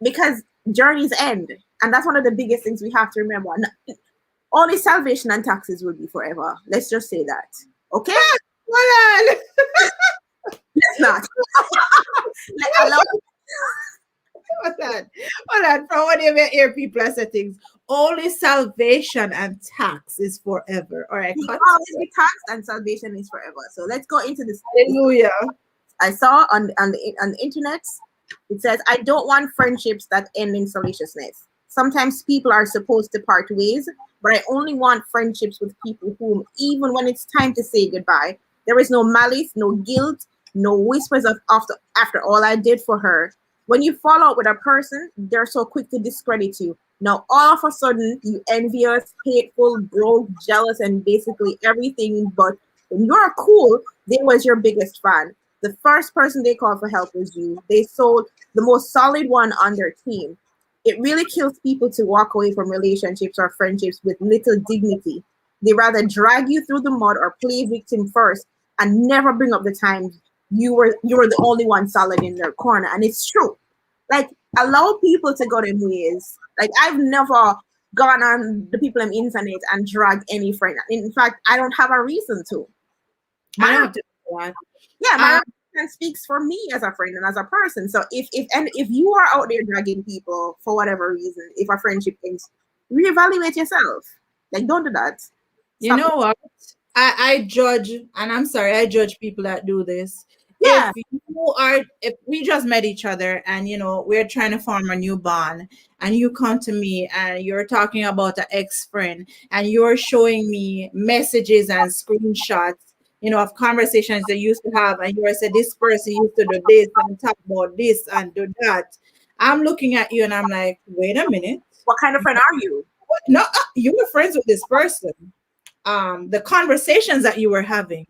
because journeys end, and that's one of the biggest things we have to remember. Only salvation and taxes will be forever. Let's just say that. Okay? Hold on. Let's not. Hold on. From what you hear people say things, only salvation and tax is forever. All right. Always be taxed and salvation is forever. So let's go into this. Hallelujah. I saw on the internet, it says, I don't want friendships that end in salaciousness. Sometimes people are supposed to part ways, but I only want friendships with people whom, even when it's time to say goodbye, there is no malice, no guilt, no whispers of after all I did for her. When you fall out with a person, they're so quick to discredit you. Now, all of a sudden, you envious, hateful, broke, jealous, and basically everything. But when you're cool, they was your biggest fan. The first person they called for help was you. They sold the most solid one on their team. It really kills people to walk away from relationships or friendships with little dignity. They rather drag you through the mud or play victim first and never bring up the times you were the only one solid in their corner. And it's true. Like, allow people to go their ways. Like, I've never gone on the people on the internet and dragged any friend. In fact, I don't have a reason to. My reputation speaks for me as a friend and as a person. So if you are out there dragging people for whatever reason, if a friendship ends, reevaluate yourself. Like, don't do that. You know what? I judge, and I'm sorry, I judge people that do this. Yeah. If we just met each other and we're trying to form a new bond, and you come to me and you're talking about an ex-friend and you're showing me messages and screenshots, of conversations they used to have, and you said this person used to do this and talk about this and do that. I'm looking at you and I'm like, wait a minute. What kind of friend are you? No, you were friends with this person. The conversations that you were having,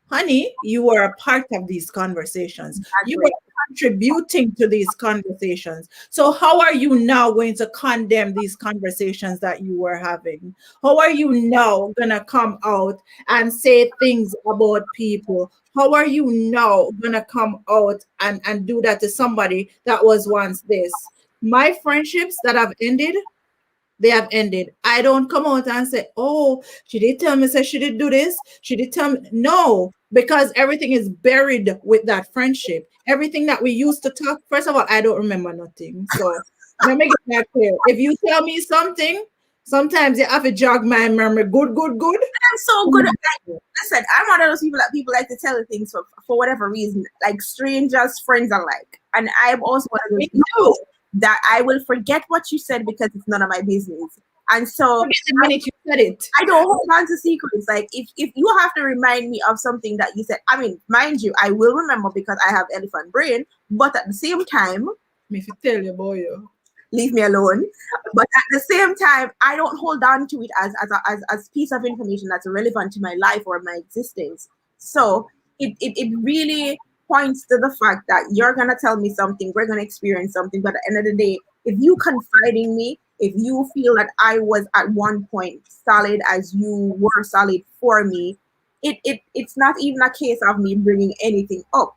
honey, you were a part of these conversations. You were contributing to these conversations. So how are you now going to condemn these conversations that you were having? How are you now gonna come out and say things about people? How are you now gonna come out and do that to somebody that was once this? My friendships that have ended, they have ended. I don't come out and say, oh, she did tell me, say she did do this. She did tell me. No, because everything is buried with that friendship. Everything that we used to talk, first of all, I don't remember nothing. So let me get that clear. If you tell me something, sometimes you have to jog my memory. Good. I'm so good at like, listen, I'm one of those people that people like to tell things for whatever reason, like strangers, friends alike. And I'm also one of those people that I will forget what you said because it's none of my business. And so the minute you said it, I don't hold on to secrets. Like if you have to remind me of something that you said, I mean, mind you, I will remember because I have elephant brain, but at the same time, if you tell your boy, leave me alone. But at the same time, I don't hold on to it as piece of information that's relevant to my life or my existence. So it really points to the fact that you're gonna tell me something, we're gonna experience something, but at the end of the day, if you confide in me, if you feel that I was at one point solid as you were solid for me, it's not even a case of me bringing anything up.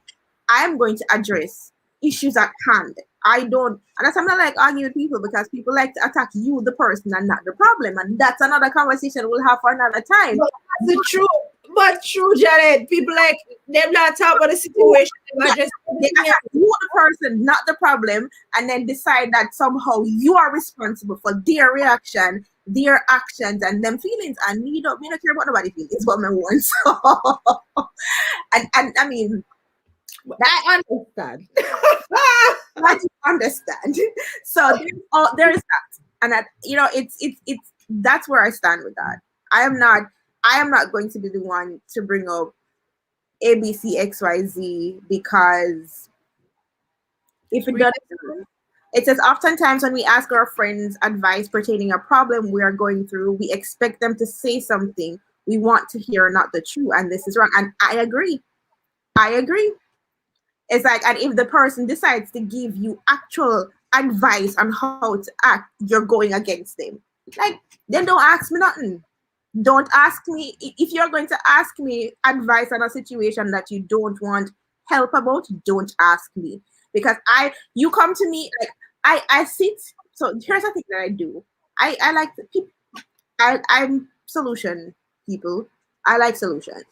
I am going to address issues at hand. I don't, and that's I'm not like arguing with people because people like to attack you, the person, and not the problem. And that's another conversation we'll have for another time. But that's the truth. But true, Janet. People like them not talk about the situation. They attack you, the person, not the problem, and then decide that somehow you are responsible for their reaction, their actions, and them feelings. And me don't care about nobody's feelings, but my own. So, and I mean, I understand. I understand. So there is that, and that it's that's where I stand with that. I am not going to be the one to bring up ABCXYZ because if it doesn't, it says oftentimes when we ask our friends advice pertaining a problem we are going through, we expect them to say something we want to hear, not the truth, and this is wrong. And I agree. It's like, and if the person decides to give you actual advice on how to act, you're going against them. Like, then don't ask me nothing. Don't ask me. If you're going to ask me advice on a situation that you don't want help about, don't ask me. Because you come to me, like, I sit. So here's the thing that I do. I like people. I'm solution people. I like solutions.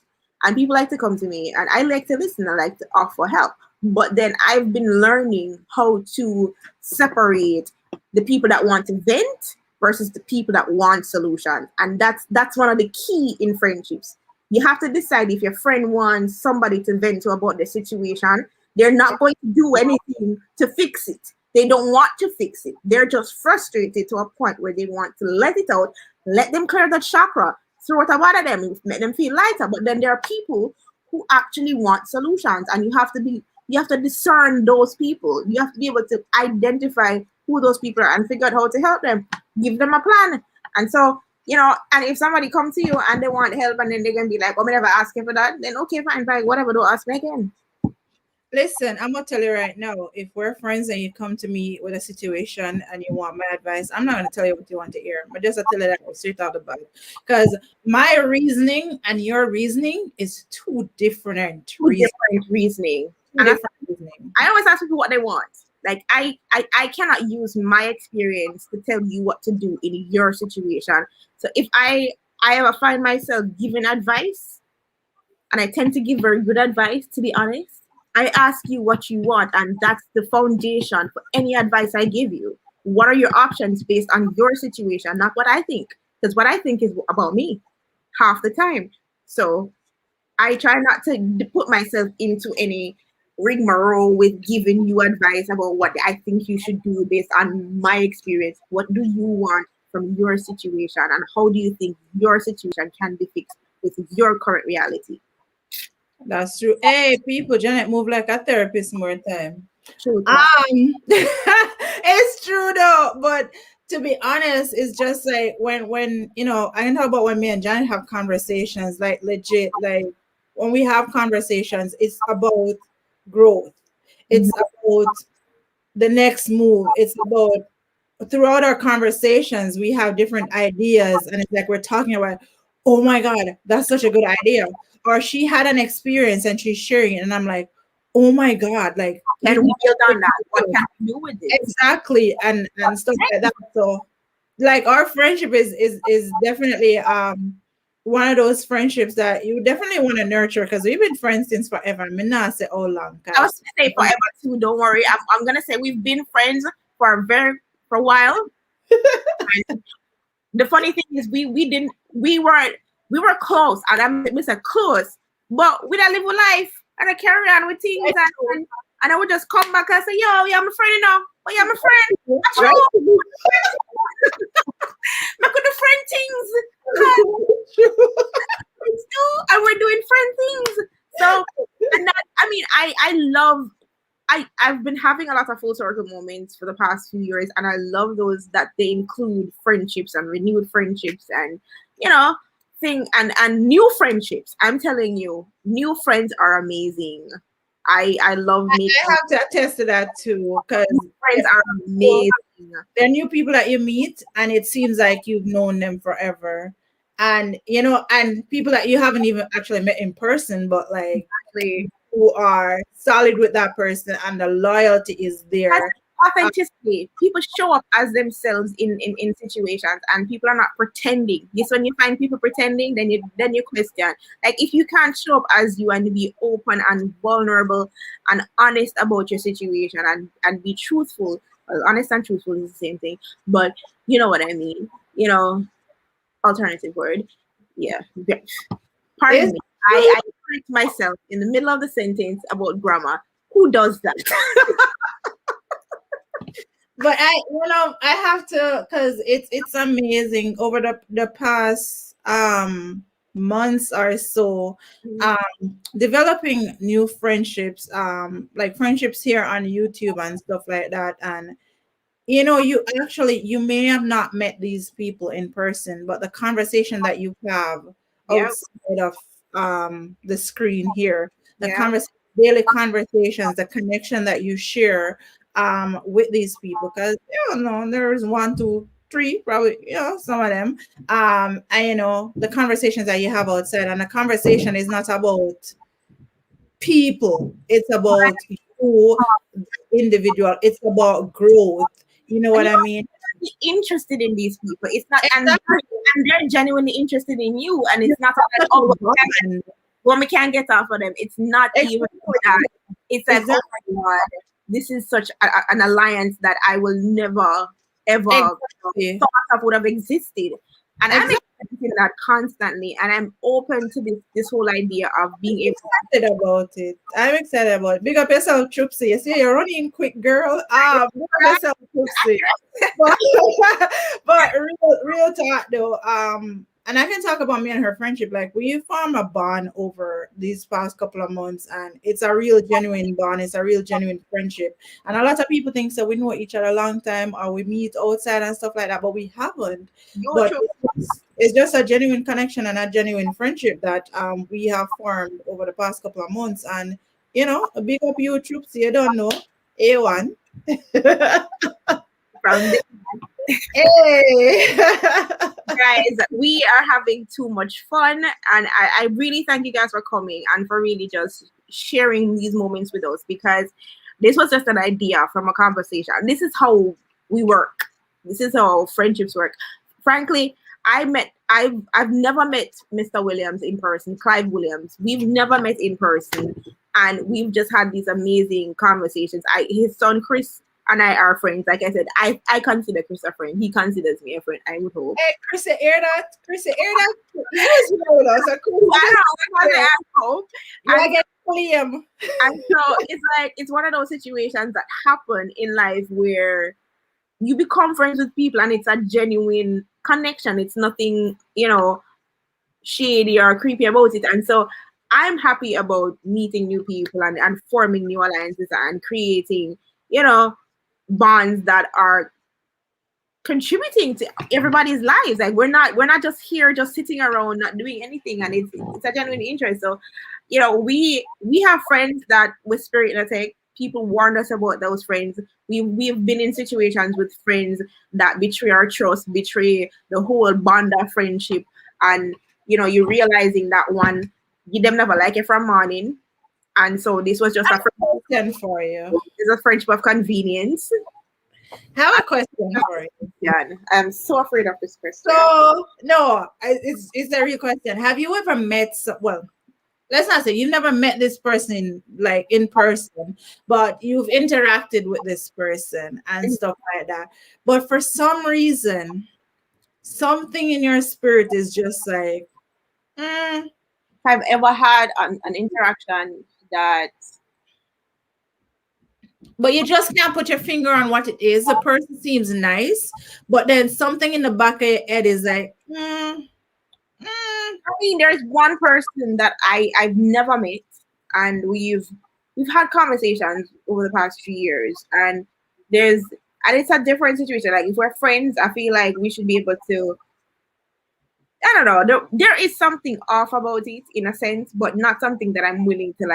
And people like to come to me and I like to listen. I like to offer help. But then I've been learning how to separate the people that want to vent versus the people that want solutions. And that's one of the key in friendships. You have to decide if your friend wants somebody to vent to about the situation. They're not going to do anything to fix it. They don't want to fix it. They're just frustrated to a point where they want to let it out, let them clear that chakra, throw it out of them, make them feel lighter. But then there are people who actually want solutions, and you have to discern those people. You have to be able to identify who those people are and figure out how to help them, give them a plan. And so, and if somebody comes to you and they want help and then they're going to be like, oh, I never ask you for that, then okay, fine, whatever, don't ask me again. Listen, I'm gonna tell you right now, if we're friends and you come to me with a situation and you want my advice, I'm not gonna tell you what you want to hear, but just tell you that straight out the bat. Because my reasoning and your reasoning is two different reasoning. I always ask people what they want. Like I cannot use my experience to tell you what to do in your situation. So if I ever find myself giving advice, and I tend to give very good advice, to be honest, I ask you what you want, and that's the foundation for any advice I give you. What are your options based on your situation, not what I think? Because what I think is about me half the time. So I try not to put myself into any rigmarole with giving you advice about what I think you should do based on my experience. What do you want from your situation, and how do you think your situation can be fixed with your current reality? That's true. Hey, people, Janet move like a therapist more time. True. It's true though, but to be honest, it's just like when I can talk about when me and Janet have conversations, like legit, like when we have conversations, it's about growth. It's about the next move. It's about throughout our conversations, we have different ideas, and it's like we're talking about, oh my God, that's such a good idea. Or she had an experience and she's sharing it, and I'm like, oh my God, like Can we build on that? What can we do with this? exactly, and stuff like that. So like our friendship is definitely one of those friendships that you definitely want to nurture because we've been friends since forever. I mean, not say how long. I was gonna say forever too. Don't worry. I'm gonna say we've been friends for a while. And the funny thing is, we were close, and I'm say close, but we don't live a life and I carry on with things, and I would just come back and say, yo, yeah, I'm a friend, you know. Oh, yeah, I'm a friend. That's right. I could do friend things. And we're doing friend things. So, and that, I mean, I love, I've been having a lot of full circle moments for the past few years, and I love those that they include friendships and renewed friendships and, you know, and new friendships. I'm telling you, new friends are amazing. I love meeting. I have to attest to that too, because friends are amazing. They're new people that you meet, and it seems like you've known them forever. And you know, and people that you haven't even actually met in person, but like who are solid with that person, and the loyalty is there. Authenticity. People show up as themselves in situations, and people are not pretending. Yes, when you find people pretending, then you question. Like if you can't show up as you and be open and vulnerable and honest about your situation and be truthful. Well, honest and truthful is the same thing, but you know what I mean. You know, alternative word. Yeah. Pardon me. I correct myself in the middle of the sentence about grammar. Who does that? But I have to, because it's amazing over the past months or so, developing new friendships, like friendships here on YouTube and stuff like that. And you know, you may have not met these people in person, but the conversation that you have outside of the screen here, the daily conversations, the connection that you share with these people, because you know there's 1, 2, 3 probably, you know, some of them, and you know the conversations that you have outside, and the conversation is not about people, it's about you, individual, it's about growth. You know what I mean? Interested in these people. It's not, and they're genuinely interested in you, and it's not like, oh, well, we can't get off of them. It's not even that. It's like, oh my God, this is such an alliance that I will never ever thought of would have existed. And I'm excited that constantly, and I'm open to this whole idea of being excited about it. I'm excited about it. Big up yourself, Troopsy. You see, you're running quick, girl. Big up yourself, Troopsy. but real talk though. And I can talk about me and her friendship. Like we formed a bond over these past couple of months, and it's a real genuine bond. It's a real genuine friendship. And a lot of people think so we know each other a long time, or we meet outside and stuff like that, but we haven't. But it's just a genuine connection and a genuine friendship that we have formed over the past couple of months. And you know, a big up you, Troops. You don't know, A1. Hey guys, we are having too much fun, and I really thank you guys for coming and for really just sharing these moments with us, because this was just an idea from a conversation. This is how we work. This is how friendships work. Frankly, I've never met Mr. Williams in person, Clive Williams. We've never met in person, and we've just had these amazing conversations. His son Chris and I are friends. Like I said, I consider Chris a friend. He considers me a friend, I would hope. Hey, Chris, you hear that? Chris, you hear that? He was here with us. I hope. I get William. And so it's one of those situations that happen in life where you become friends with people, and it's a genuine connection. It's nothing, you know, shady or creepy about it. And so I'm happy about meeting new people and forming new alliances and creating, you know, bonds that are contributing to everybody's lives. Like we're not just here just sitting around not doing anything, and it's a genuine interest. So, you know, we have friends that with Spirit in a Tech, people warned us about those friends. We've been in situations with friends that betray our trust, betray the whole bond of friendship, and you're realizing that one, you them never like it from morning, and so this was just Question for you. it's a friendship of convenience. I have a question for you. Yeah, I'm so afraid of this question. So no, it's a real question. Have you ever met? Well, let's not say you've never met this person like in person, but you've interacted with this person and stuff like that. But for some reason, something in your spirit is just like, If I've ever had an interaction that, but you just can't put your finger on what it is. The person seems nice, but then something in the back of your head is like, I mean, there's one person that I've never met, and we've had conversations over the past few years, and it's a different situation. Like if we're friends, I feel like we should be able to. I don't know. There is something off about it in a sense, but not something that I'm willing to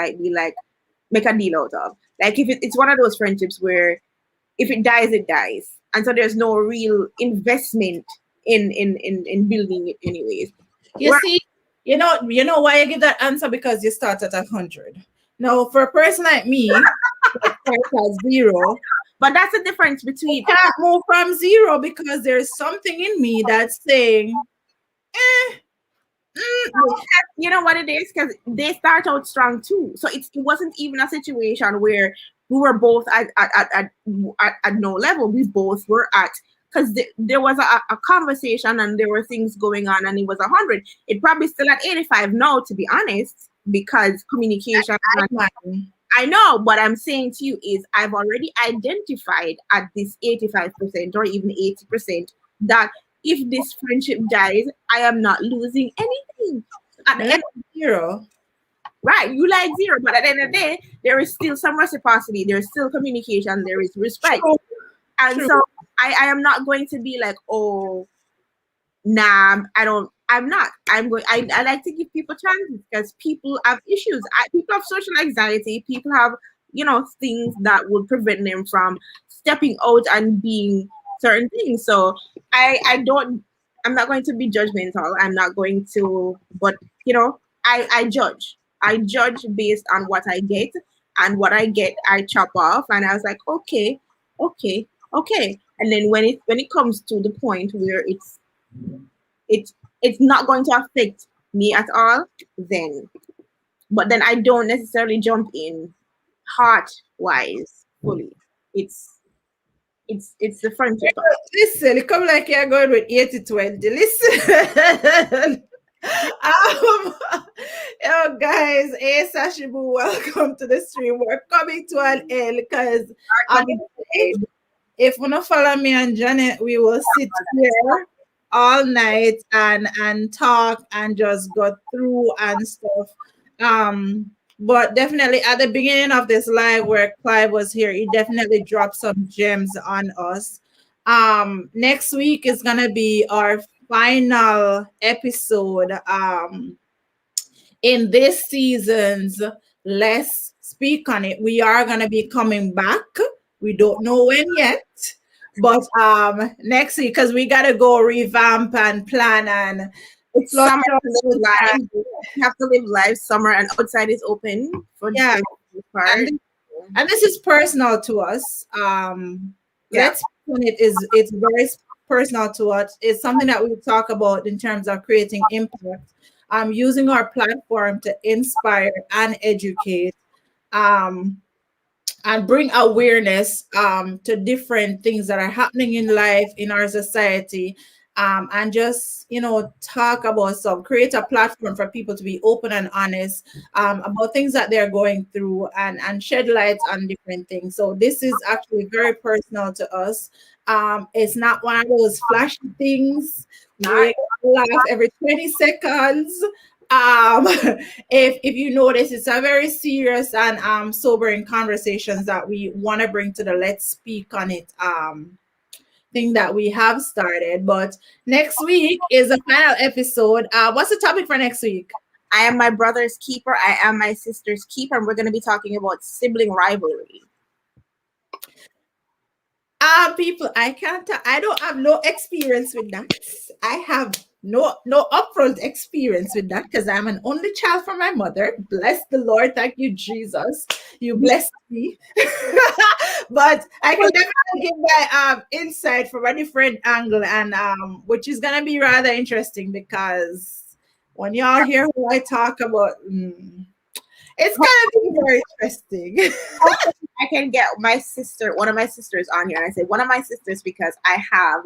make a deal out of. Like if it's one of those friendships where if it dies, it dies, and so there's no real investment in building it anyways. you see, you know why I give that answer, because you start at 100. Now, for a person like me, that starts at 0, but that's the difference between you can't move from 0 because there's something in me that's saying, you know what it is, because they start out strong too. So it wasn't even a situation where we were both at no level. We both were at, because there was a conversation and there were things going on, and it was 100. It probably still at 85 now, to be honest, because communication. I know, but I'm saying to you is I've already identified at this 85% or even 80% that if this friendship dies, I am not losing anything. At the end of 0. Right, you like 0, but at the end of the day, there is still some reciprocity, there is still communication, there is respect. True. And True. so I am not going to be like, oh, nah, I'm not. I like to give people chances, because people have issues. People have social anxiety. People have, things that would prevent them from stepping out and being certain things. So I'm not going to be judgmental. I'm not going to, but I judge. I judge based on what I get, and what I get, I chop off. And I was like, okay. And then when it comes to the point where it's not going to affect me at all, but then I don't necessarily jump in heart wise fully. It's the friendship. Listen, it come like you're going with 80-20. Listen. Yo guys, hey Sashibu, welcome to the stream. We're coming to an end, because if you don't follow me and Janet, we will sit here all night and talk and just go through and stuff. But definitely at the beginning of this live where Clive was here, he definitely dropped some gems on us. Next week is gonna be our final episode in this season's Let's Speak on It. We are gonna be coming back. We don't know when yet, but next week, because we gotta go revamp and plan, and it's summer to live life. You have to live life. Summer and outside is open for and this is personal to us. Let's Speak on It it's very personal to us. It's something that we talk about in terms of creating impact. Using our platform to inspire and educate, and bring awareness to different things that are happening in life, in our society, and just talk about create a platform for people to be open and honest about things that they're going through, and shed light on different things. So this is actually very personal to us. It's not one of those flashy things. We laugh every 20 seconds. If you notice, it's a very serious and sobering conversations that we want to bring to the Let's Speak on It thing that we have started. But next week is the final episode. What's the topic for next week? I am my brother's keeper. I am my sister's keeper. And we're going to be talking about sibling rivalry. People, I don't have no experience with that. I have no upfront experience with that because I'm an only child from my mother. Bless the Lord. Thank you, Jesus. You blessed me. But I can definitely give my insight from a different angle, and which is gonna be rather interesting because when y'all hear who I talk about, it's gonna be very interesting. I can get my sister, one of my sisters on here. And I say one of my sisters because I have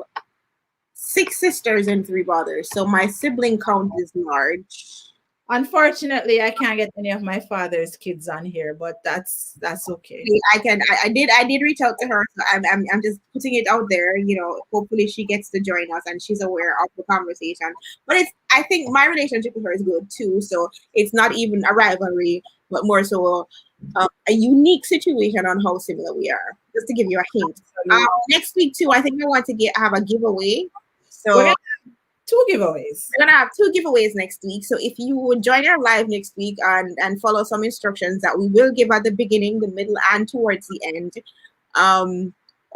6 sisters and 3 brothers. So my sibling count is large. Unfortunately, I can't get any of my father's kids on here, but that's okay. I did reach out to her. So I'm just putting it out there, hopefully she gets to join us and she's aware of the conversation. But I think my relationship with her is good too. So it's not even a rivalry, but more so a unique situation on how similar we are. Just to give you a hint. Next week too, I think I want to have a giveaway. So We're gonna have 2 giveaways. we're gonna have 2 giveaways next week. So if you would join our live next week and follow some instructions that we will give at the beginning, the middle, and towards the end.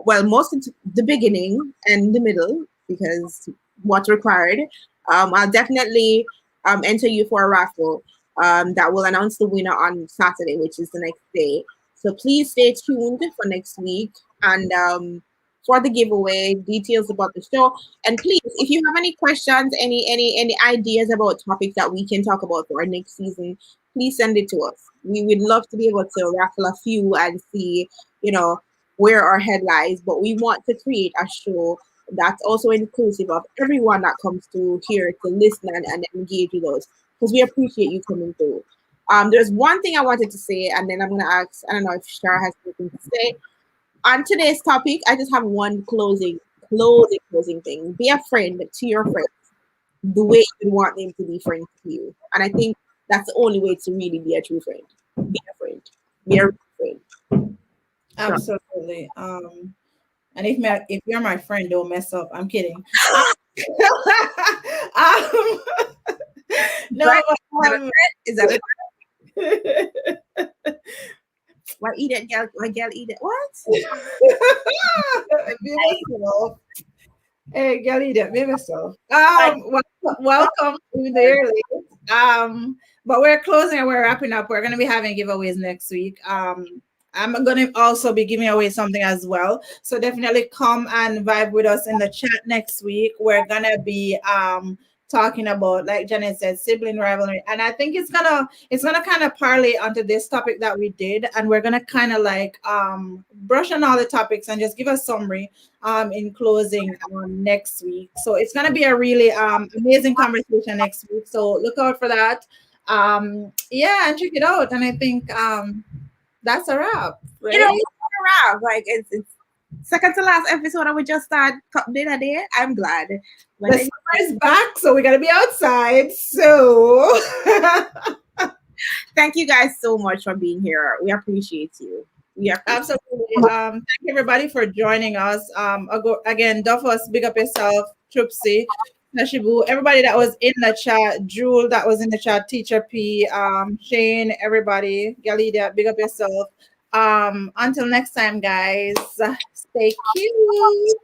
Well, most of the beginning and the middle, because what's required. I'll definitely enter you for a raffle that will announce the winner on Saturday, which is the next day. So please stay tuned for next week and for the giveaway, details about the show. And please, if you have any questions, any ideas about topics that we can talk about for our next season, please send it to us. We would love to be able to raffle a few and see, where our head lies. But we want to create a show that's also inclusive of everyone that comes through here to listen and engage with us, because we appreciate you coming through. There's one thing I wanted to say, and then I'm going to ask, I don't know if Shar has something to say. On today's topic, I just have one closing thing. Be a friend to your friends the way you want them to be friends to you. And I think that's the only way to really be a true friend. Be a friend. Be a real friend. Absolutely. And if you're my friend, don't mess up. I'm kidding. No, Is that a why eat it, girl? Why girl eat it? What? Be myself. Hey, girl, eat it. Be myself. Welcome to the early. But we're closing and we're wrapping up. We're gonna be having giveaways next week. I'm gonna also be giving away something as well. So definitely come and vibe with us in the chat next week. We're gonna be talking about, like Janet said, sibling rivalry, and I think it's gonna kind of parlay onto this topic that we did, and we're gonna kind of like brush on all the topics and just give a summary in closing next week. So it's gonna be a really amazing conversation next week. So look out for that. Yeah, and check it out. And I think that's a wrap. Right? It's a wrap. Like it's second to last episode and we just start dinner there. I'm glad. The summer is back, so we gotta be outside. So thank you guys so much for being here. We appreciate you. Absolutely. Thank you everybody for joining us. Again, Duffus, big up yourself, Trupsy, Nashibu, everybody that was in the chat, Jewel that was in the chat, Teacher P, Shane, everybody, Galida, big up yourself. Until next time, guys, stay cute.